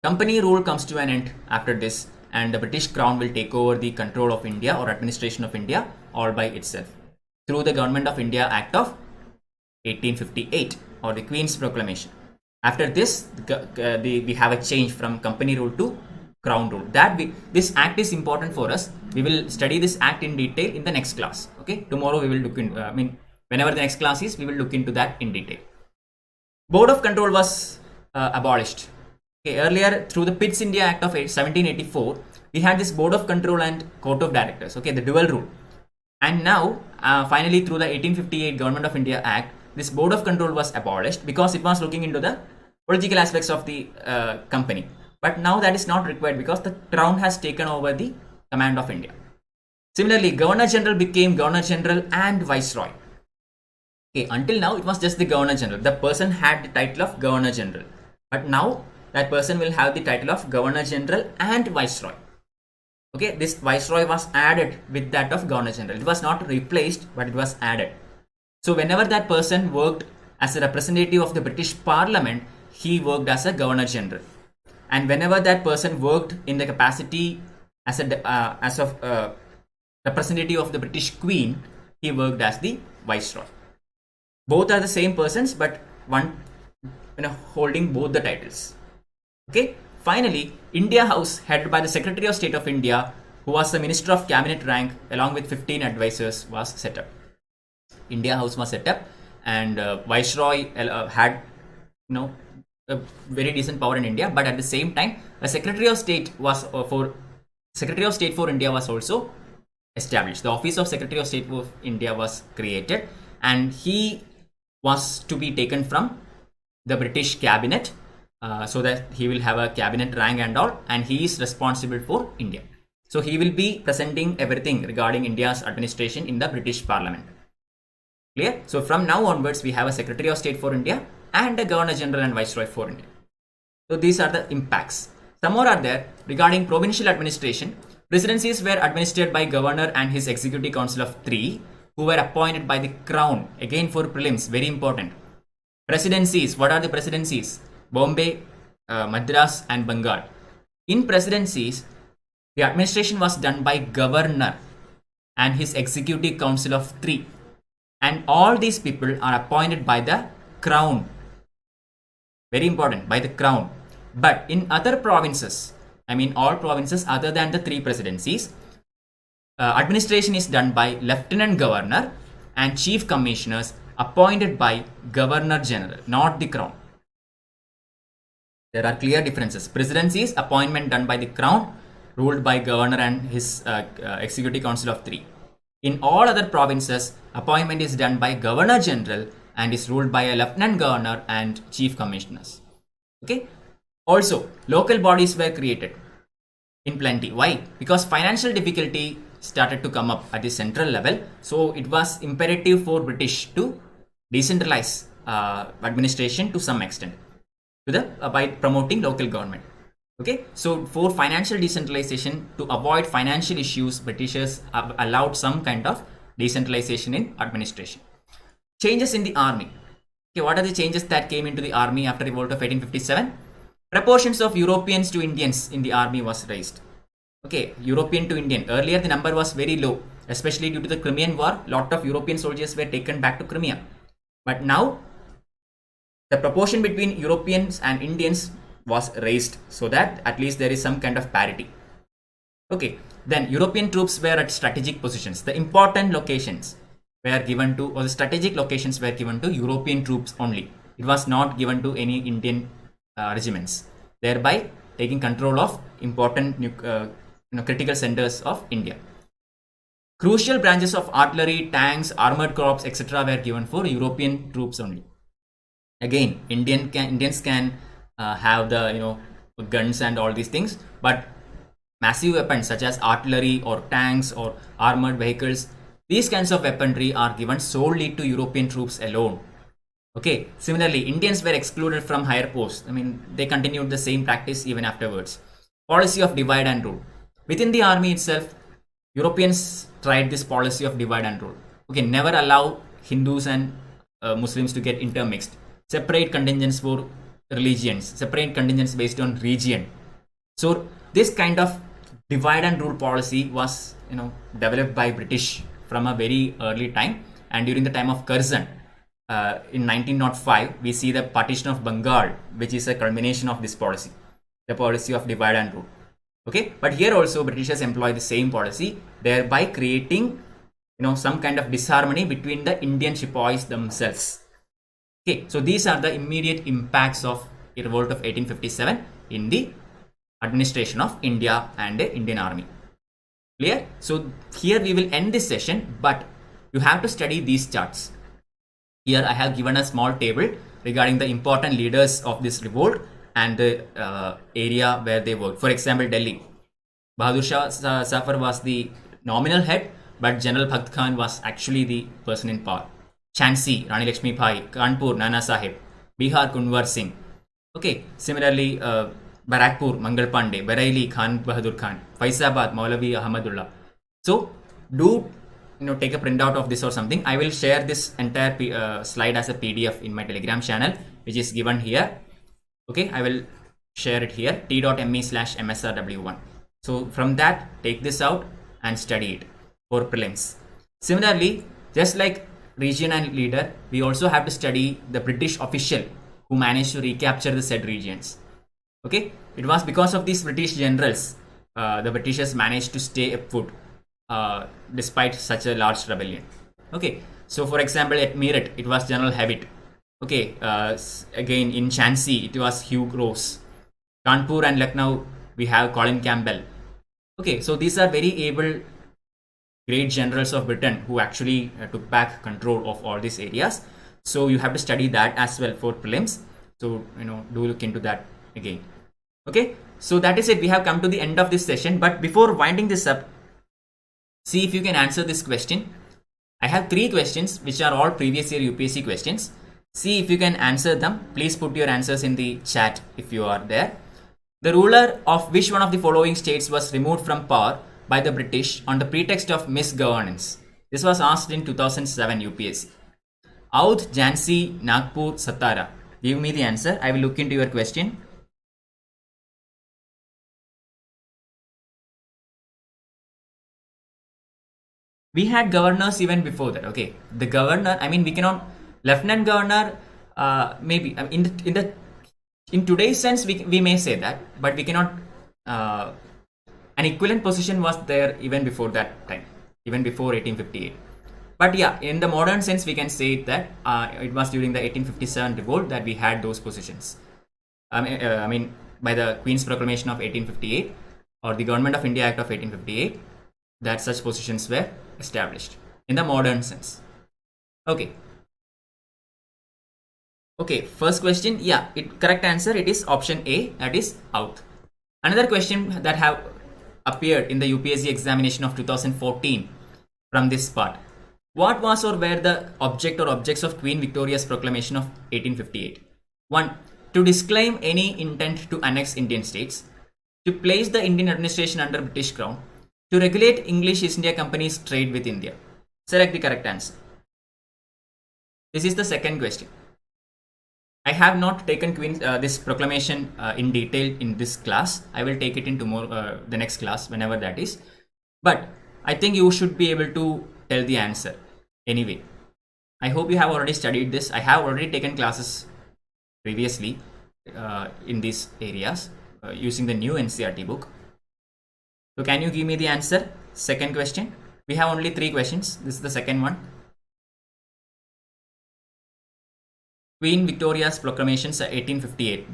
Company rule comes to an end after this, and the British Crown will take over the control of India or administration of India all by itself through the Government of India Act of 1858 or the Queen's Proclamation. After this, we have a change from company rule to crown rule. This act is important for us. We will study this act in detail in the next class. Okay, tomorrow we will look in. Whenever the next class is, we will look into that in detail. Board of Control was abolished. Okay, earlier through the Pitt's India Act of 1784, we had this Board of Control and Court of Directors. Okay, the dual rule. And now, finally, through the 1858 Government of India Act, this Board of Control was abolished because it was looking into the political aspects of the company. But now that is not required because the Crown has taken over the command of India. Similarly, Governor General became Governor General and Viceroy. Okay, until now it was just the Governor General. The person had the title of Governor General. But now that person will have the title of Governor General and Viceroy. Okay, this Viceroy was added with that of Governor General. It was not replaced, but it was added. So whenever that person worked as a representative of the British Parliament, he worked as a Governor General. And whenever that person worked in the capacity as a representative of the British Queen, he worked as the Viceroy. Both are the same persons, but one holding both the titles. Okay. Finally, India House, headed by the Secretary of State of India, who was the Minister of Cabinet rank, along with 15 advisors, was set up. India House was set up, and Viceroy had a very decent power in India. But at the same time, a Secretary of State for India was also established. The Office of Secretary of State for India was created, and he was to be taken from the British Cabinet. So that he will have a cabinet rank and all, and he is responsible for India. So he will be presenting everything regarding India's administration in the British Parliament. Clear? So from now onwards, we have a Secretary of State for India and a Governor General and Viceroy for India. So these are the impacts. Some more are there regarding provincial administration. Presidencies were administered by Governor and his Executive Council of 3, who were appointed by the Crown. Again, for prelims, very important. Presidencies. What are the presidencies? Bombay, Madras and Bengal. In presidencies, the administration was done by Governor and his Executive Council of 3. And all these people are appointed by the Crown. Very important, by the Crown. But in other provinces, all provinces other than the 3 presidencies, administration is done by Lieutenant Governor and Chief Commissioners appointed by Governor General, not the Crown. There are clear differences. Presidencies, appointment done by the Crown, ruled by Governor and his Executive Council of 3. In all other provinces, appointment is done by Governor General and is ruled by a Lieutenant Governor and Chief Commissioners. Okay. Also, local bodies were created in plenty. Why? Because financial difficulty started to come up at the central level. So it was imperative for British to decentralize administration to some extent by promoting local government. Okay, so for financial decentralization, to avoid financial issues, Britishers have allowed some kind of decentralization in administration. Changes in the army. Okay, what are the changes that came into the army after the revolt of 1857? Proportions of Europeans to Indians in the army was raised. Okay, European to Indian. Earlier the number was very low, especially due to the Crimean War. Lot of European soldiers were taken back to Crimea. But now the proportion between Europeans and Indians was raised so that at least there is some kind of parity. Okay, then European troops were at strategic positions. The important locations were given to, or the strategic locations were given to European troops only. It was not given to any Indian regiments, thereby taking control of important critical centers of India. Crucial branches of artillery, tanks, armored corps, etc. were given for European troops only. Again, Indians can have the guns and all these things, but massive weapons such as artillery or tanks or armored vehicles, these kinds of weaponry are given solely to European troops alone. Okay, similarly, Indians were excluded from higher posts. They continued the same practice even afterwards. Policy of divide and rule. Within the army itself, Europeans tried this policy of divide and rule. Okay, never allow Hindus and Muslims to get intermixed. Separate contingents for religions, separate contingents based on region. So this kind of divide and rule policy was, developed by British from a very early time. And during the time of Curzon, in 1905, we see the partition of Bengal, which is a culmination of this policy, the policy of divide and rule. Okay, but here also Britishers employ the same policy, thereby creating, some kind of disharmony between the Indian sepoys themselves. Okay, so these are the immediate impacts of the revolt of 1857 in the administration of India and the Indian army. Clear? So here we will end this session, but you have to study these charts. Here I have given a small table regarding the important leaders of this revolt and the area where they worked. For example, Delhi. Bahadur Shah Zafar was the nominal head, but General Bhakt Khan was actually the person in power. Jhansi, Rani Lakshmi Bai, Kanpur, Nana Sahib, Bihar, Kunwar Singh. Okay, similarly, Barakpur, Mangal Pandey, Bareilly, Khan Bahadur Khan, Faizabad, Maulavi Ahmadullah. So, do take a printout of this or something. I will share this entire slide as a PDF in my Telegram channel, which is given here. Okay, I will share it here, t.me/msrw1. So from that, take this out and study it for prelims. Similarly, just like region and leader, we also have to study the British official who managed to recapture the said regions. Okay, it was because of these British generals, the Britishers managed to stay afloat despite such a large rebellion. Okay, so for example, at Meerut, it was General Habit. Okay, again in Jhansi, it was Hugh Ross. Kanpur and Lucknow, we have Colin Campbell. Okay, so these are very able, great generals of Britain who actually took back control of all these areas. So you have to study that as well for prelims. So, do look into that again. Okay, so that is it. We have come to the end of this session. But before winding this up, see if you can answer this question. I have 3 questions which are all previous year UPSC questions. See if you can answer them. Please put your answers in the chat if you are there. The ruler of which one of the following states was removed from power by the British on the pretext of misgovernance? This was asked in 2007 UPSC. Oudh, Jhansi, Nagpur, Satara. Give me the answer. I will look into your question. We had governors even before that. Okay, the governor, we cannot, lieutenant governor, maybe in today's sense we may say that, but we cannot, an equivalent position was there even before that time, even before 1858. But yeah, in the modern sense we can say that it was during the 1857 revolt that we had those positions. By the Queen's Proclamation of 1858 or the Government of India Act of 1858, that such positions were established in the modern sense. Okay, first question, yeah, correct answer, it is option A, that is Oudh. Another question that have appeared in the UPSC examination of 2014 from this part. What was or were the object or objects of Queen Victoria's Proclamation of 1858? 1. To disclaim any intent to annex Indian states. To place the Indian administration under British Crown. To regulate English East India Company's trade with India. Select the correct answer. This is the second question. I have not taken this proclamation in detail in this class. I will take it in tomorrow, the next class, whenever that is. But I think you should be able to tell the answer anyway. I hope you have already studied this. I have already taken classes previously in these areas using the new NCERT book. So can you give me the answer? Second question. We have only 3 questions. This is the second one. Queen Victoria's Proclamations 1858.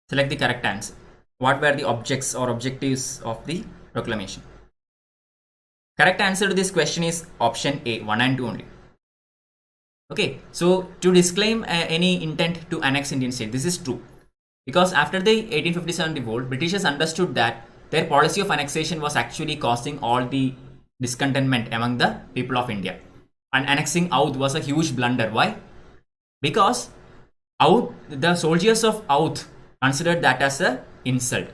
Select the correct answer. What were the objects or objectives of the proclamation? Correct answer to this question is option A, 1 and 2 only. Okay, so to disclaim any intent to annex Indian state, this is true. Because after the 1857 revolt, Britishers understood that their policy of annexation was actually causing all the discontentment among the people of India. And annexing Oudh was a huge blunder. Why? Because the soldiers of Oudh considered that as an insult.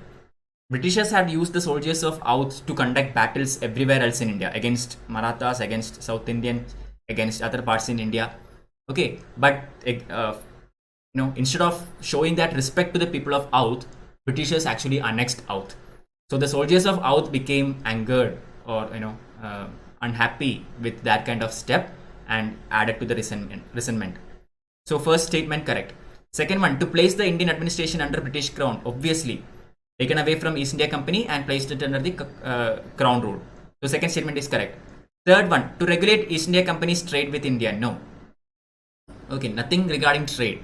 Britishers had used the soldiers of Oudh to conduct battles everywhere else in India, against Marathas, against South Indians, against other parts in India. Okay, but instead of showing that respect to the people of Oudh, Britishers actually annexed Oudh. So the soldiers of Oudh became angered or unhappy with that kind of step and added to the resentment. So first statement correct. Second one, to place the Indian administration under British crown, obviously taken away from East India Company and placed it under the crown rule. So second statement is correct. Third one, to regulate East India Company's trade with India, no. Okay, nothing regarding trade.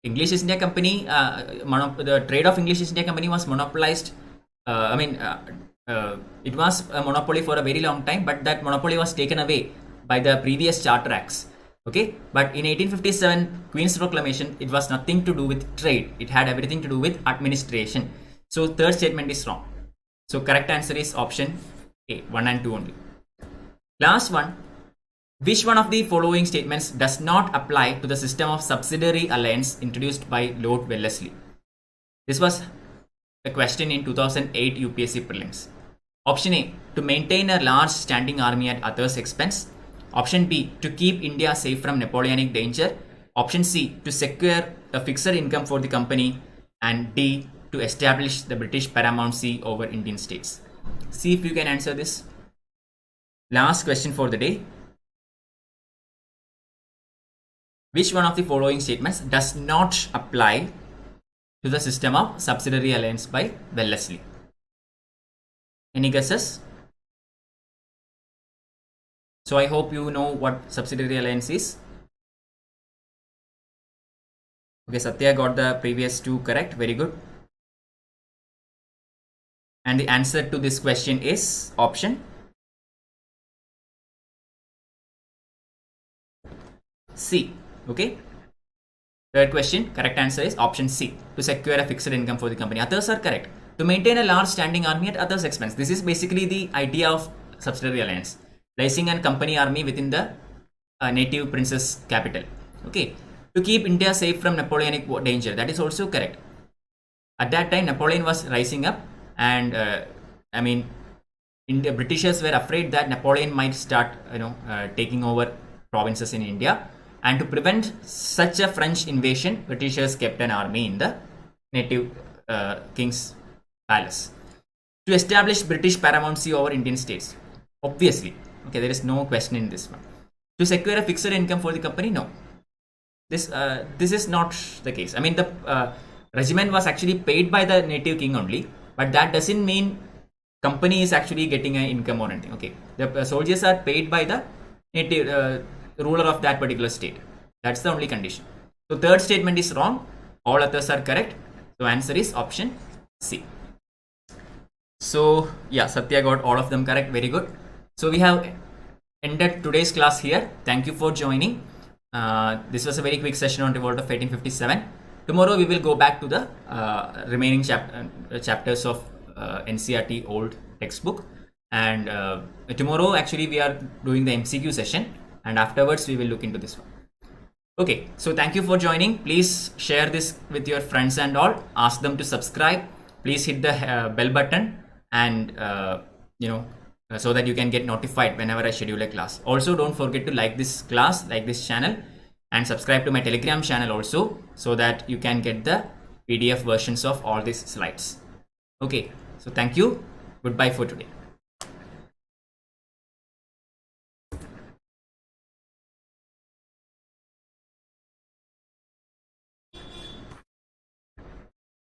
English East India Company, the trade of English East India Company was monopolized. It was a monopoly for a very long time, but that monopoly was taken away by the previous Charter Acts. Okay, but in 1857 Queen's Proclamation, it was nothing to do with trade. It had everything to do with administration. So third statement is wrong. So correct answer is option A, 1 and 2 only. Last one, which one of the following statements does not apply to the system of subsidiary alliance introduced by Lord Wellesley? This was a question in 2008 UPSC prelims. Option A, to maintain a large standing army at others' expense. Option B, to keep India safe from Napoleonic danger. Option C, to secure a fixed income for the company. And D, to establish the British paramountcy over Indian states. See if you can answer this. Last question for the day. Which one of the following statements does not apply to the system of subsidiary alliance by Wellesley? Any guesses? So I hope you know what subsidiary alliance is. Okay, Satya got the previous two correct. Very good. And the answer to this question is option C. Okay. Third question, correct answer is option C, to secure a fixed income for the company. Others are correct. To maintain a large standing army at others' expense. This is basically the idea of subsidiary alliance. Placing a company army within the native prince's capital. Okay. To keep India safe from Napoleonic danger. That is also correct. At that time, Napoleon was rising up, and India Britishers were afraid that Napoleon might start, taking over provinces in India. And to prevent such a French invasion, Britishers kept an army in the native king's palace. To establish British paramountcy over Indian states. Obviously. Okay, there is no question in this one. To secure a fixed income for the company, no. This is not the case. I mean, the regiment was actually paid by the native king only, but that doesn't mean company is actually getting an income or anything. Okay, the soldiers are paid by the native ruler of that particular state. That's the only condition. So third statement is wrong. All others are correct. So answer is option C. So yeah, Satya got all of them correct. Very good. So we have ended today's class here. Thank you for joining. This was a very quick session on Revolt of 1857. Tomorrow we will go back to the remaining chapters of NCERT old textbook. And tomorrow actually we are doing the MCQ session. And afterwards we will look into this one. Okay, so thank you for joining. Please share this with your friends and all. Ask them to subscribe. Please hit the bell button, and so that you can get notified whenever I schedule a class. Also, don't forget to like this class, like this channel, and subscribe to my Telegram channel also, so that you can get the PDF versions of all these slides. Okay, so thank you. Goodbye for today.